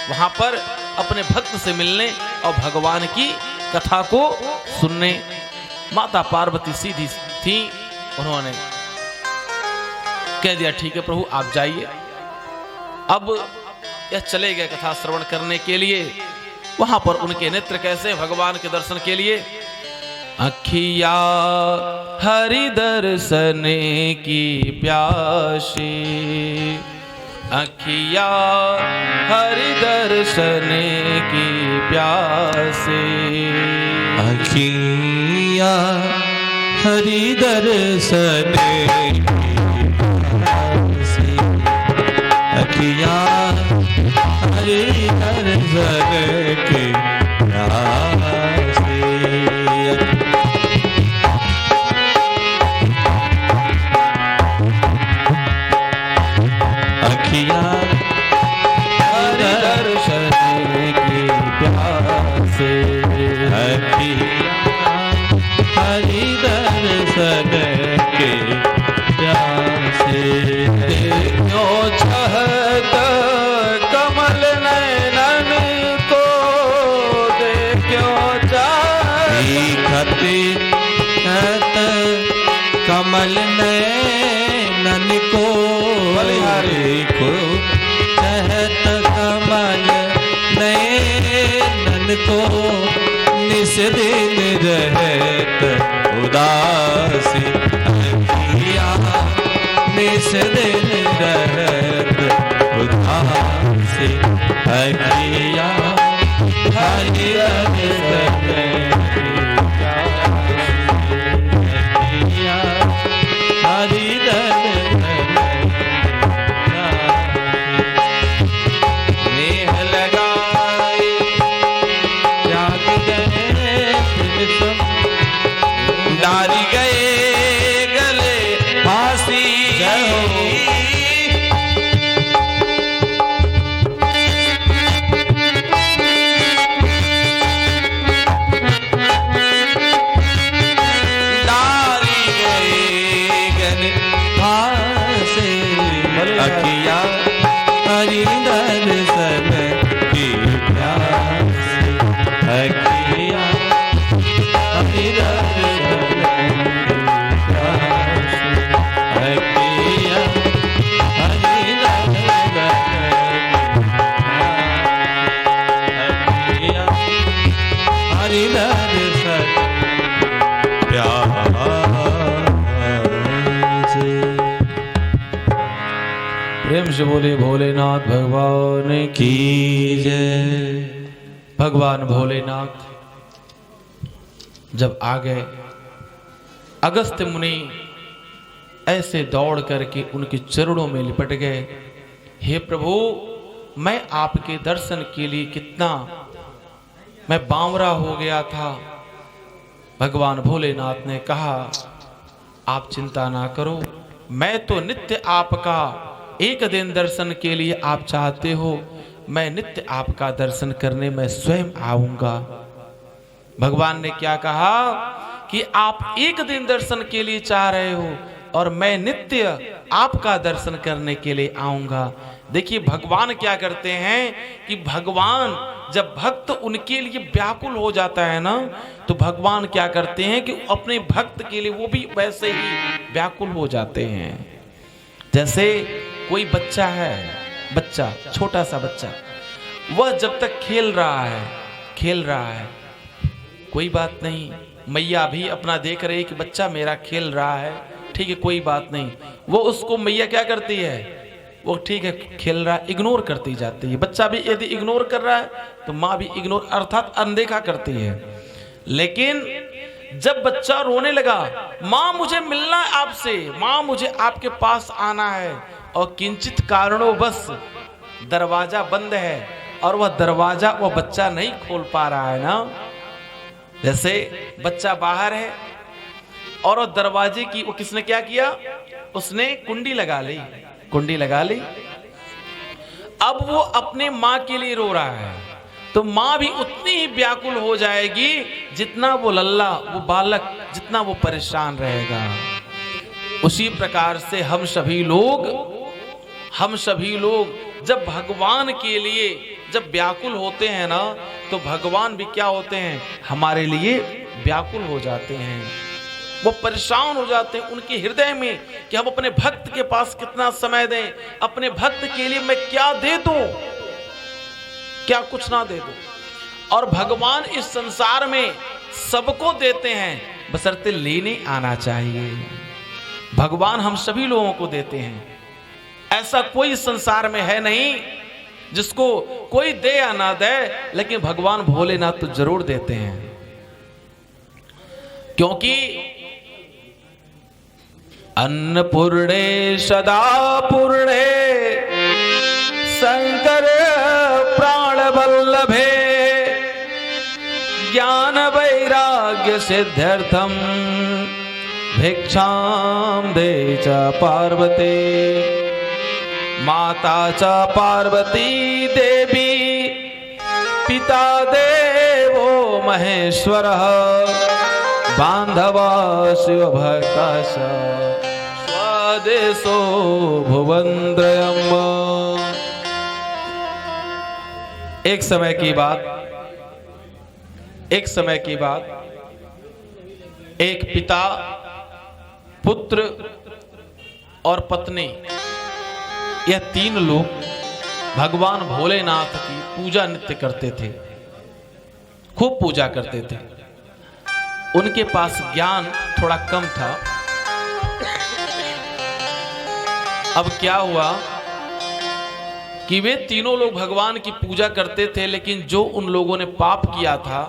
वहां पर अपने भक्त से मिलने और भगवान की कथा को सुनने। माता पार्वती सीधी थी, उन्होंने कह दिया ठीक है प्रभु आप जाइए। अब यह चले गए कथा श्रवण करने के लिए। वहां पर उनके नेत्र कैसे भगवान के दर्शन के लिए, अखिया हरि दर्शन की प्यासी, अखिया हरि दर्शन की प्यासे, अखिया हरि दर्शन की प्यासे, अखिया हरि दर्शन की प्यासे। अखिया हरि दर्शन की प्यासे, अखिया हरि दर्शन के प्यासे। देखो चाहत कमल नयनन को, देखो चाहत कमल नयनन को, देखो चाहत कमल नयनन को, निस दिन रहत उदासी, अखिया निस दिन रहत उदासी, अखिया हरि दर्शन अखिया हरि दर्शन नेह लगाए त्याग गए डारी गए गले फांसी। अखिया हरि दर्शन की प्यासे, अखिया हरि दर्शन की प्यासे, अखिया हरि दर्शन अखिया हरि दर्शन प्यासे। प्रेम से बोले भोलेनाथ भगवान की जय। भगवान भोलेनाथ जब आ गए, अगस्त्य मुनि ऐसे दौड़ करके उनके चरणों में लिपट गए। हे प्रभु, मैं आपके दर्शन के लिए कितना मैं बावरा हो गया था। भगवान भोलेनाथ ने कहा आप चिंता ना करो, मैं तो नित्य आपका, एक दिन दर्शन के लिए आप चाहते हो, मैं नित्य आपका दर्शन करने में स्वयं आऊंगा। भगवान ने क्या कहा कि आप एक दिन दर्शन के लिए चाह रहे हो और मैं नित्य आपका दर्शन करने के लिए आऊंगा। देखिए भगवान क्या करते हैं कि भगवान जब भक्त उनके लिए व्याकुल हो जाता है ना, तो भगवान क्या करते हैं कि अपने भक्त के लिए वो भी वैसे ही व्याकुल हो जाते हैं। जैसे कोई बच्चा है, बच्चा छोटा सा बच्चा, वह जब तक खेल रहा है, कोई बात नहीं, मैया भी अपना देख रही है कि बच्चा मेरा खेल रहा है, ठीक है कोई बात नहीं, वो उसको मैया क्या करती है, वो ठीक है खेल रहा है, इग्नोर करती जाती है। बच्चा भी यदि इग्नोर कर रहा है तो माँ भी इग्नोर अर्थात अनदेखा करती है। लेकिन जब बच्चा रोने लगा, माँ मुझे मिलना है आपसे, माँ मुझे आपके पास आना है, और किंचित कारणों-वश दरवाजा बंद है और वह दरवाजा वह बच्चा नहीं खोल पा रहा है ना, जैसे बच्चा बाहर है और वो दरवाजे की वो किसने क्या किया, उसने कुंडी लगा ली। अब वो अपने माँ के लिए रो रहा है, तो माँ भी उतनी ही व्याकुल हो जाएगी जितना वो लल्ला, वो बालक, जितना वो परेशान रहेगा। उसी प्रकार से हम सभी लोग जब भगवान के लिए जब व्याकुल होते हैं ना, तो भगवान भी क्या होते हैं, हमारे लिए व्याकुल हो जाते हैं, वो परेशान हो जाते हैं उनके हृदय में कि हम अपने भक्त के पास कितना समय दें, अपने भक्त के लिए मैं क्या दे दूं, क्या कुछ ना दे दूं। और भगवान इस संसार में सबको देते हैं, बशर्ते लेने आना चाहिए। भगवान हम सभी लोगों को देते हैं, ऐसा कोई संसार में है नहीं जिसको कोई दे या ना दे, लेकिन भगवान भोलेनाथ तो जरूर देते हैं, क्योंकि अन्नपूर्णे सदा पूर्णे शंकर प्राण वल्लभे ज्ञान वैराग्य सिद्ध्यर्थम भिक्षाम दे च पार्वती माता च पार्वती देवी पिता देवो महेश्वरः बांधवा शिव भक्ता स्वदेशो भुवन्द्रयम्। एक समय की बात एक पिता, पुत्र और पत्नी, यह तीन लोग भगवान भोलेनाथ की पूजा नित्य करते थे, खूब पूजा करते थे। उनके पास ज्ञान थोड़ा कम था। अब क्या हुआ कि वे तीनों लोग भगवान की पूजा करते थे, लेकिन जो उन लोगों ने पाप किया था,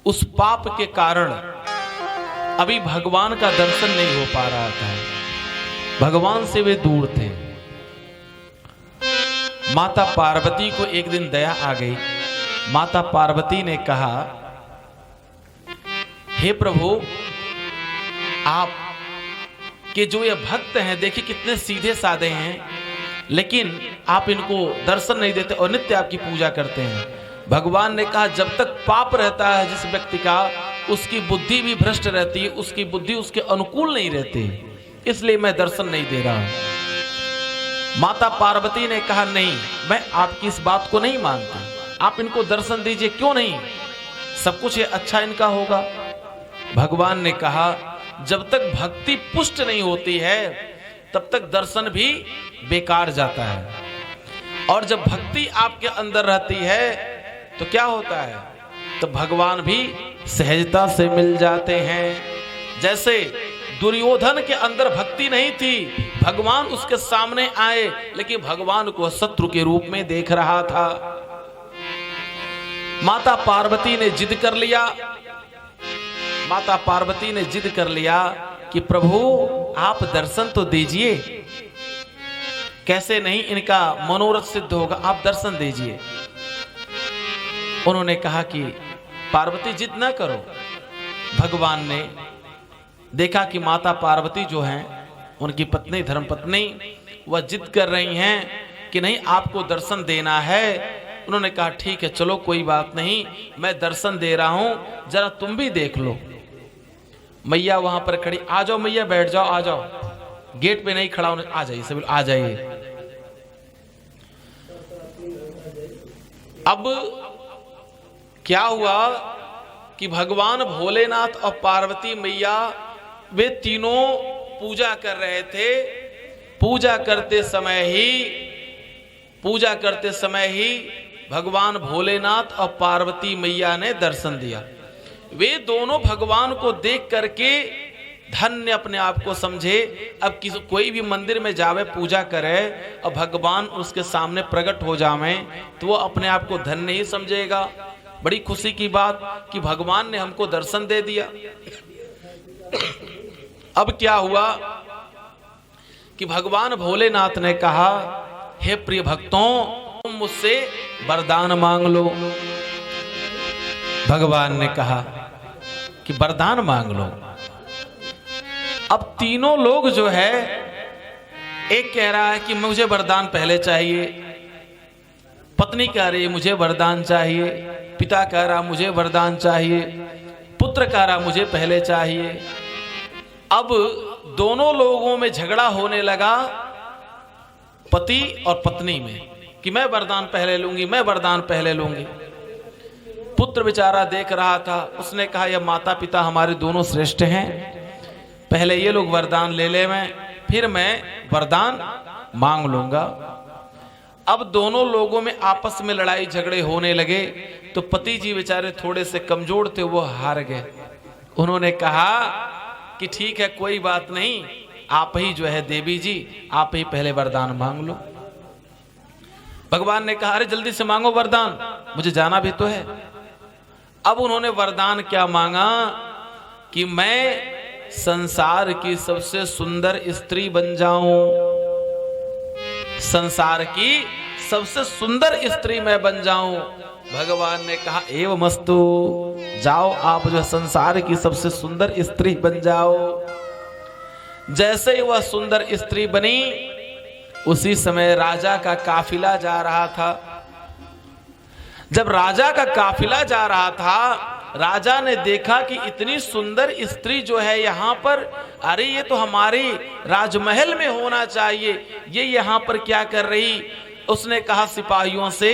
उस पाप के कारण अभी भगवान का दर्शन नहीं हो पा रहा था, भगवान से वे दूर थे। माता पार्वती को एक दिन दया आ गई। माता पार्वती ने कहा, हे प्रभु, आप के जो ये भक्त हैं, देखिए कितने सीधे साधे हैं, लेकिन आप इनको दर्शन नहीं देते और नित्य आपकी पूजा करते हैं। भगवान ने कहा, जब तक पाप रहता है जिस व्यक्ति का, उसकी बुद्धि भी भ्रष्ट रहती है, उसकी बुद्धि उसके अनुकूल नहीं रहती, इसलिए मैं दर्शन नहीं दे रहा हूं। माता पार्वती ने कहा, नहीं, मैं आपकी इस बात को नहीं मानती, आप इनको दर्शन दीजिए, क्यों नहीं, सब कुछ ये अच्छा इनका होगा। भगवान ने कहा, जब तक भक्ति पुष्ट नहीं होती है तब तक दर्शन भी बेकार जाता है, और जब भक्ति आपके अंदर रहती है तो क्या होता है, तो भगवान भी सहजता से मिल जाते हैं। जैसे दुर्योधन के अंदर भक्ति नहीं थी, भगवान उसके सामने आए, लेकिन भगवान को शत्रु के रूप में देख रहा था। माता पार्वती ने जिद कर लिया, माता पार्वती ने जिद कर लिया कि प्रभु आप दर्शन तो दीजिए, कैसे नहीं, इनका मनोरथ सिद्ध होगा, आप दर्शन दीजिए। उन्होंने कहा कि पार्वती जिद ना करो। भगवान ने देखा कि माता पार्वती जो हैं, उनकी पत्नी धर्मपत्नी, वह जिद कर रही हैं कि नहीं आपको दर्शन देना है। उन्होंने कहा ठीक है, चलो कोई बात नहीं, मैं दर्शन दे रहा हूं, जरा तुम भी देख लो। मैया वहां पर खड़ी, आ जाओ मैया, बैठ जाओ, आ जाओ, गेट पे नहीं खड़ा होने, आ जाइए सभी, आ जाइए। अब क्या हुआ कि भगवान भोलेनाथ और पार्वती मैया वे तीनों पूजा कर रहे थे। पूजा करते समय ही भगवान भोलेनाथ और पार्वती मैया ने दर्शन दिया। वे दोनों भगवान को देख करके धन्य अपने आप को समझे। अब कोई भी मंदिर में जावे, पूजा करे और भगवान उसके सामने प्रकट हो जावे तो वो अपने आप को धन्य ही समझेगा। बड़ी खुशी की बात कि भगवान ने हमको दर्शन दे दिया। अब क्या हुआ कि भगवान भोलेनाथ ने कहा, हे प्रिय भक्तों, तुम मुझसे वरदान मांग लो। भगवान ने कहा कि वरदान मांग लो। अब तीनों लोग जो है, एक कह रहा है कि मुझे वरदान पहले चाहिए, पत्नी कह रही है मुझे वरदान चाहिए, पिता कह रहा मुझे वरदान चाहिए, पुत्र कह रहा मुझे पहले चाहिए। अब दोनों लोगों में झगड़ा होने लगा, पति और पत्नी में, कि मैं वरदान पहले लूंगी, मैं वरदान पहले लूंगी। पुत्र बेचारा देख रहा था, उसने कहा यह माता पिता हमारे दोनों श्रेष्ठ हैं, पहले ये लोग वरदान ले ले, मैं फिर मैं वरदान मांग लूंगा। अब दोनों लोगों में आपस में लड़ाई झगड़े होने लगे तो पति जी बेचारे थोड़े से कमजोर थे, वो हार गए। उन्होंने कहा कि ठीक है, कोई बात नहीं, आप ही जो है देवी जी, आप ही पहले वरदान मांग लो। भगवान ने कहा, अरे जल्दी से मांगो वरदान, मुझे जाना भी तो है। अब उन्होंने वरदान क्या मांगा कि मैं संसार की सबसे सुंदर स्त्री बन जाऊं, संसार की सबसे सुंदर स्त्री मैं बन जाऊं। भगवान ने कहा, एवमस्तु, जाओ आप जो संसार की सबसे सुंदर स्त्री बन जाओ। जैसे ही वह सुंदर स्त्री बनी, उसी समय राजा का काफिला जा रहा था। जब राजा का काफिला जा रहा था, राजा ने देखा कि इतनी सुंदर स्त्री जो है यहाँ पर, अरे ये तो हमारी राजमहल में होना चाहिए, ये यहाँ पर क्या कर रही। उसने कहा सिपाहियों से,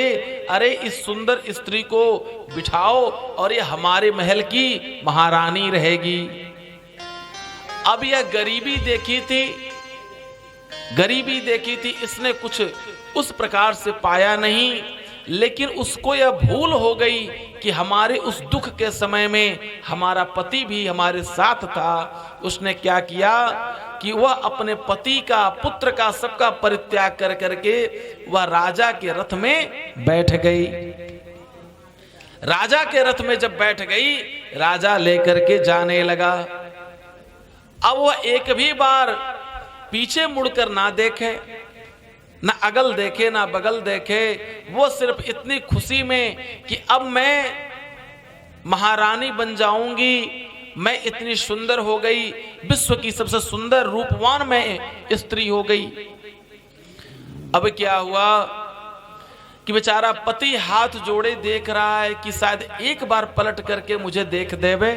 अरे इस सुंदर स्त्री को बिठाओ और ये हमारे महल की महारानी रहेगी। अब यह गरीबी देखी थी, इसने कुछ उस प्रकार से पाया नहीं, लेकिन उसको यह भूल हो गई कि हमारे उस दुख के समय में हमारा पति भी हमारे साथ था। उसने क्या किया कि वह अपने पति का, पुत्र का, सबका परित्याग कर करके वह राजा के रथ में बैठ गई। राजा के रथ में जब बैठ गई, राजा लेकर के जाने लगा। अब वह एक भी बार पीछे मुड़कर ना देखे, ना अगल देखे, ना बगल देखे। वो सिर्फ इतनी खुशी में कि अब मैं महारानी बन जाऊंगी, मैं इतनी सुंदर हो गई, विश्व की सबसे सुंदर रूपवान मैं स्त्री हो गई। अब क्या हुआ कि बेचारा पति हाथ जोड़े देख रहा है कि शायद एक बार पलट करके मुझे देख देवे,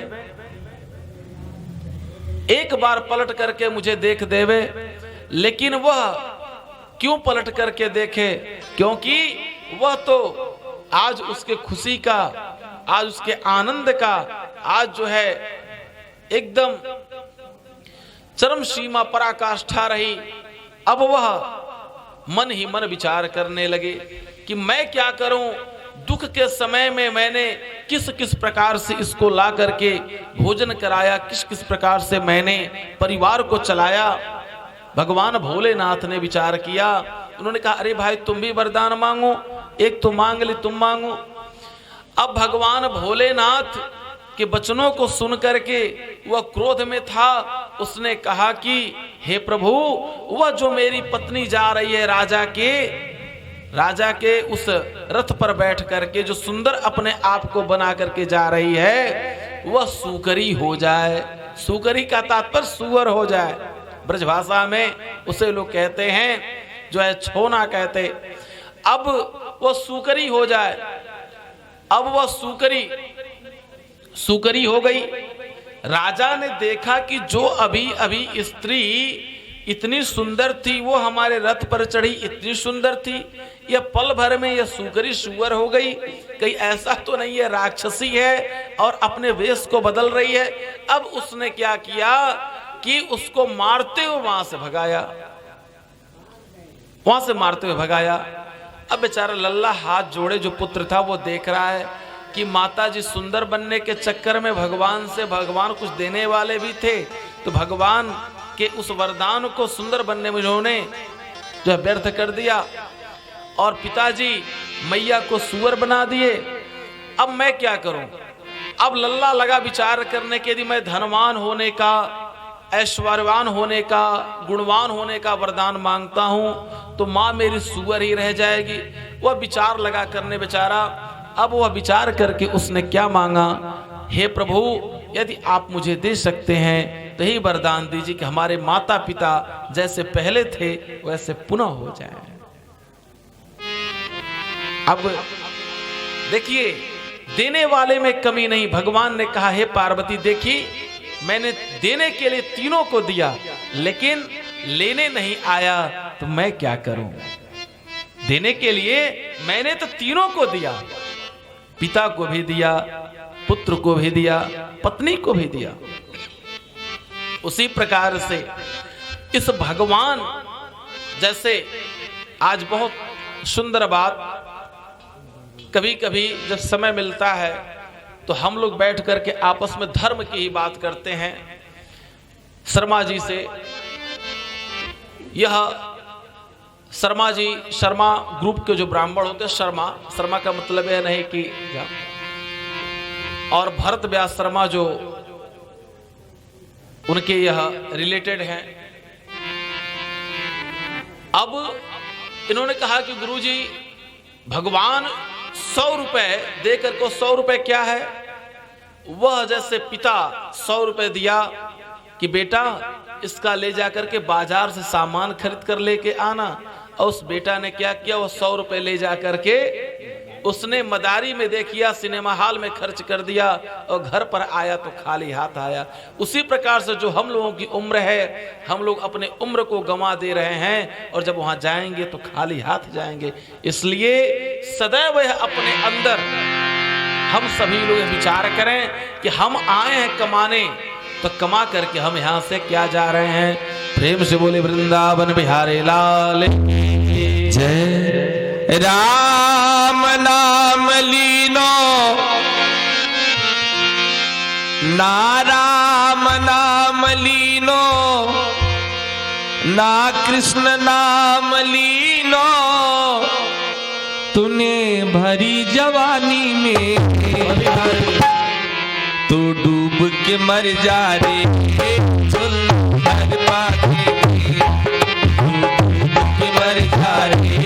एक बार पलट करके मुझे देख देवे। लेकिन वह क्यों पलट करके देखे? क्योंकि वह तो आज उसके खुशी का, आज उसके आनंद का, आज जो है एकदम चरम सीमा पराकाष्ठा रही। अब वह मन ही मन विचार करने लगे कि मैं क्या करूं, दुख के समय में मैंने किस किस प्रकार से इसको ला करके भोजन कराया, किस किस प्रकार से मैंने परिवार को चलाया। भगवान भोलेनाथ ने विचार किया। उन्होंने कहा, अरे भाई तुम भी वरदान मांगो, एक तो मांग ली, तुम मांगो। अब भगवान भोलेनाथ के वचनों को सुन करके वह क्रोध में था। उसने कहा कि हे प्रभु, वह जो मेरी पत्नी जा रही है राजा के उस रथ पर बैठ करके, जो सुंदर अपने आप को बना करके जा रही है, वह सूकरी हो जाए। सूकरी का तात्पर्य सुअर हो जाए। ब्रजभाषा में उसे लोग कहते हैं जो है छोना कहते। अब वह सूकरी हो जाए। अब वह सूकरी हो गई। राजा ने देखा कि जो अभी अभी स्त्री इतनी सुंदर थी वो, हमारे रथ पर चढ़ी इतनी सुंदर थी, यह पल भर में यह सुकरी सुअर हो गई, कहीं ऐसा तो नहीं है राक्षसी है और अपने वेश को बदल रही है। अब उसने क्या किया कि उसको मारते हुए वहां से भगाया, वहां से मारते हुए भगाया। अब बेचारा लल्ला हाथ जोड़े जो पुत्र था वो देख रहा है कि माता जी सुंदर बनने के चक्कर में भगवान से, भगवान कुछ देने वाले भी थे, तो भगवान के उस वरदान को सुंदर बनने में उन्होंने जो है व्यर्थ कर दिया और पिताजी मैया को सुअर बना दिए। अब मैं क्या करूं? अब लल्ला लगा विचार करने के, यदि मैं धनवान होने का, ऐश्वर्यवान होने का, गुणवान होने का वरदान मांगता हूं तो मां मेरी सुअर ही रह जाएगी। वह विचार लगा करने बेचारा, अब वह विचार करके उसने क्या मांगा, हे प्रभु यदि आप मुझे दे सकते हैं तो ही वरदान दीजिए कि हमारे माता पिता जैसे पहले थे वैसे पुनः हो जाए। अब देखिए देने वाले में कमी नहीं। भगवान ने कहा हे पार्वती देखिए मैंने देने के लिए तीनों को दिया, लेकिन लेने नहीं आया तो मैं क्या करूं? देने के लिए मैंने तो तीनों को दिया, पिता को भी दिया, पुत्र को भी दिया, पत्नी को भी दिया। उसी प्रकार से इस भगवान जैसे आज बहुत सुंदर बात, कभी कभी जब समय मिलता है तो हम लोग बैठ करके आपस में धर्म की ही बात करते हैं। शर्मा जी से, यह शर्मा जी, शर्मा ग्रुप के जो ब्राह्मण होते हैं, शर्मा, शर्मा का मतलब यह नहीं कि, और भरत व्यास शर्मा जो उनके यह रिलेटेड हैं। अब इन्होंने कहा कि गुरुजी भगवान 100 रुपए देकर को, 100 रुपए क्या है, वह जैसे पिता 100 रुपए दिया कि बेटा इसका ले जाकर के बाजार से सामान खरीद कर लेके आना, और उस बेटा ने क्या किया, वो 100 रुपए ले जाकर के उसने मदारी में देखिया, सिनेमा हॉल में खर्च कर दिया और घर पर आया तो खाली हाथ आया। उसी प्रकार से जो हम लोगों की उम्र है, हम लोग अपने उम्र को गंवा दे रहे हैं और जब वहां जाएंगे तो खाली हाथ जाएंगे। इसलिए सदैव अपने अंदर हम सभी लोग विचार करें कि हम आए हैं कमाने, तो कमा करके हम यहां से क्या जा रहे हैं। प्रेम से बोले वृंदावन बिहारी लाल जय। राम नाम लीनो ना, राम नाम लीनो ना, कृष्ण नाम लीनो, तूने भरी जवानी में तू डूब के मर जा रे, चल हर पाके तू डूब के मर जा रे,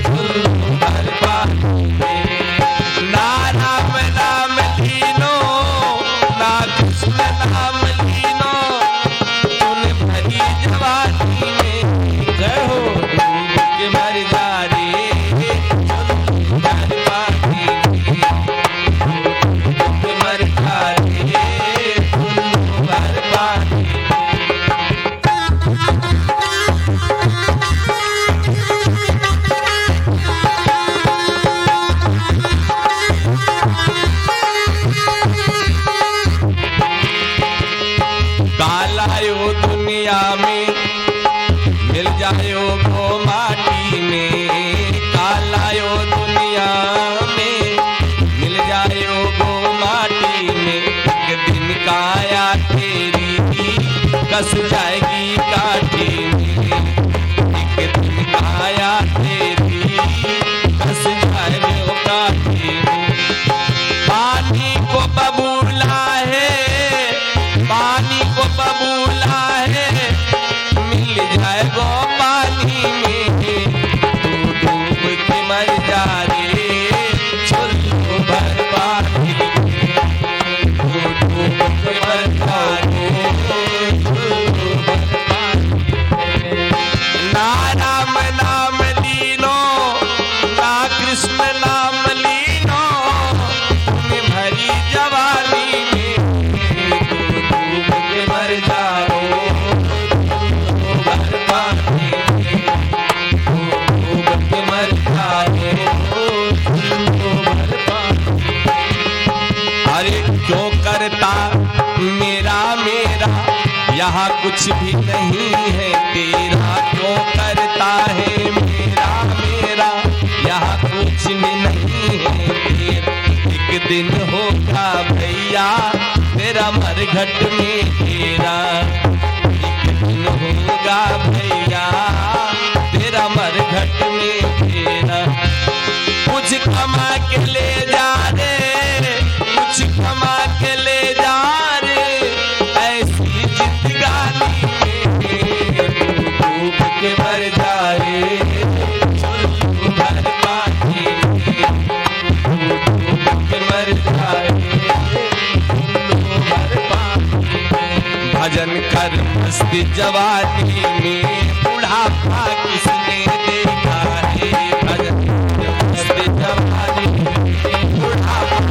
चल हर पाके। ना राम नाम लीनो ना, कृष्ण नाम लीनो, तूने भरी जवानी में जय हो डूब के मर जा रे, चल हर पाके डूब के मर जा रे, चल हर पाके। कालायो दुनिया में मिल जायो गो माटी में, कालायो दुनिया में मिल जायो गो माटी में, एक दिन काया तेरी कस जाएगी काठी में, एक दिन काया तेरी कस जाएगी काठी में। पानी को बबूला है, पानी को बबूला है, मिल जाएगा पानी में, तू डूब के मर जा रे, चलो भर पानी में, तू डूब के मर जा रे, चलो भर पानी में। यहाँ कुछ भी नहीं है तेरा, क्यों करता है मेरा मेरा, यहाँ कुछ भी नहीं है तेरा। एक दिन होगा भैया तेरा मरघट में तेरा, एक दिन होगा भैया तेरा मरघट में तेरा। कुछ कमा के ले जा रे, कुछ कमा के ले जा रे, ऐसी जिंदगानी में डूब के मर जा रे, भर पानी में डूब के मर जा रे, भर पानी में। भजन कर मस्ती जवानी में, बुढ़ापा किसने देखा है, भजन मस्ती जवानी में, बुढ़ापा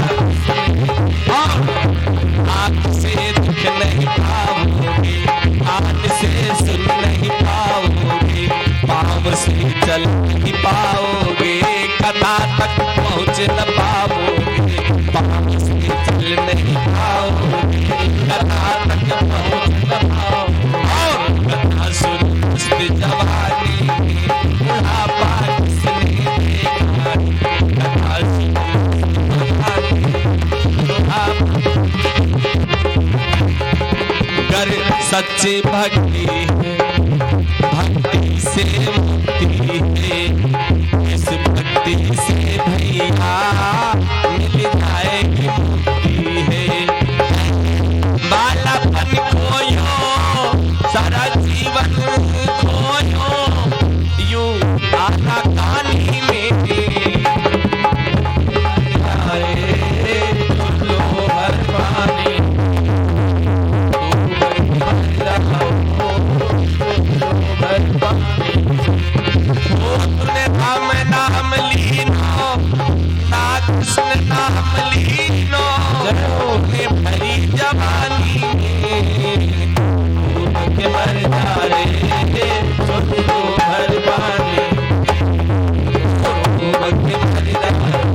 आँख से दिख नहीं पाओगे, कान से सुन नहीं पाओगे, पाँव से चल नहीं पाओगे, कथा तक पहुँच न पाओगे, पाँव से चल नहीं पाओगे, कथा तक पहुँच न पाओगे। और कथा सुन मस्ती जवानी में, बुढ़ापा किसने देखा है, कथा सुन मस्ती जवानी में, बुढ़ापा। कर सच्ची भक्ति है, भक्ति से मुक्ति है, इस भक्ति से भैया मिल जाएगी मुक्ति है। बालापन खोयो, सारा जीवन खोयो, यूं आना कहानी में लो भर पानी, नाम नाम लीनो, ना कृष्ण नाम लीनो, ने भरी जवानी में डूब के मर जा रे, लो भर पानी, डूब के मर जा रे,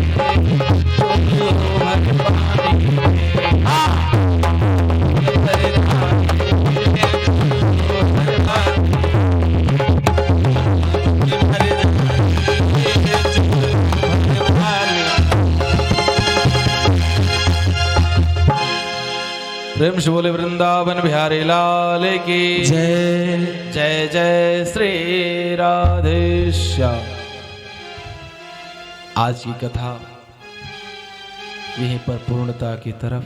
लो भर पानी में। प्रेम से बोले वृंदावन बिहारी लाल की जय। जय जय श्री राधेश्याम। आज की कथा यहीं पर पूर्णता की तरफ।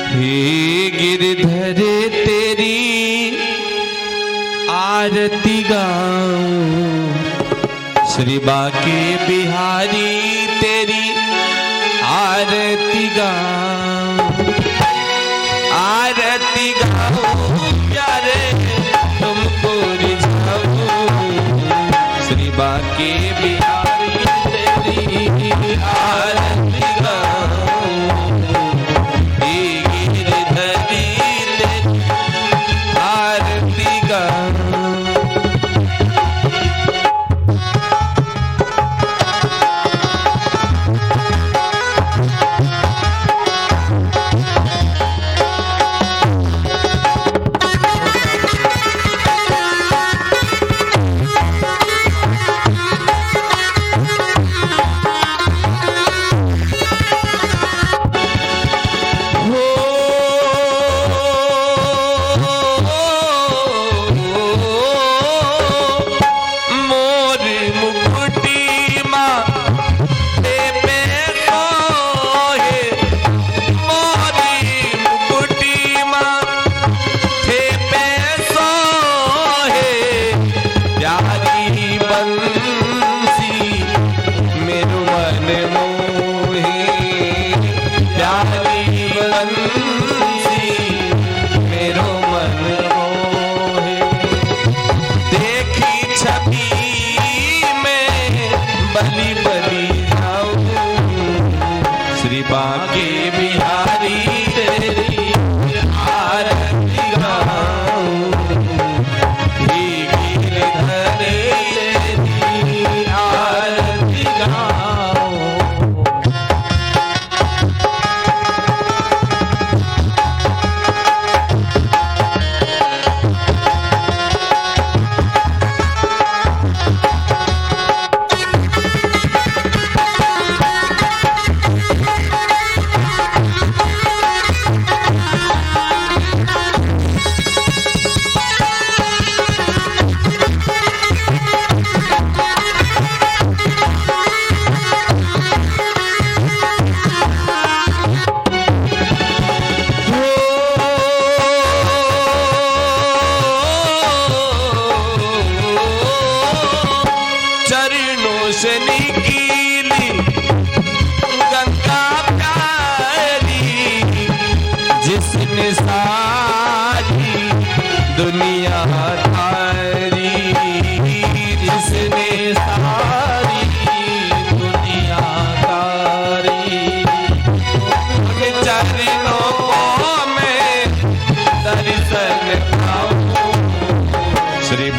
हे गिरधर तेरी आरती गाऊं, श्री बाके बिहारी तेरी आरती गाऊं, आरती गाऊं प्यारे तुमको रिझाऊं, श्री बाके बिहारी तेरी आरती गाऊं, गिरधरी तेरी आरती गाऊं।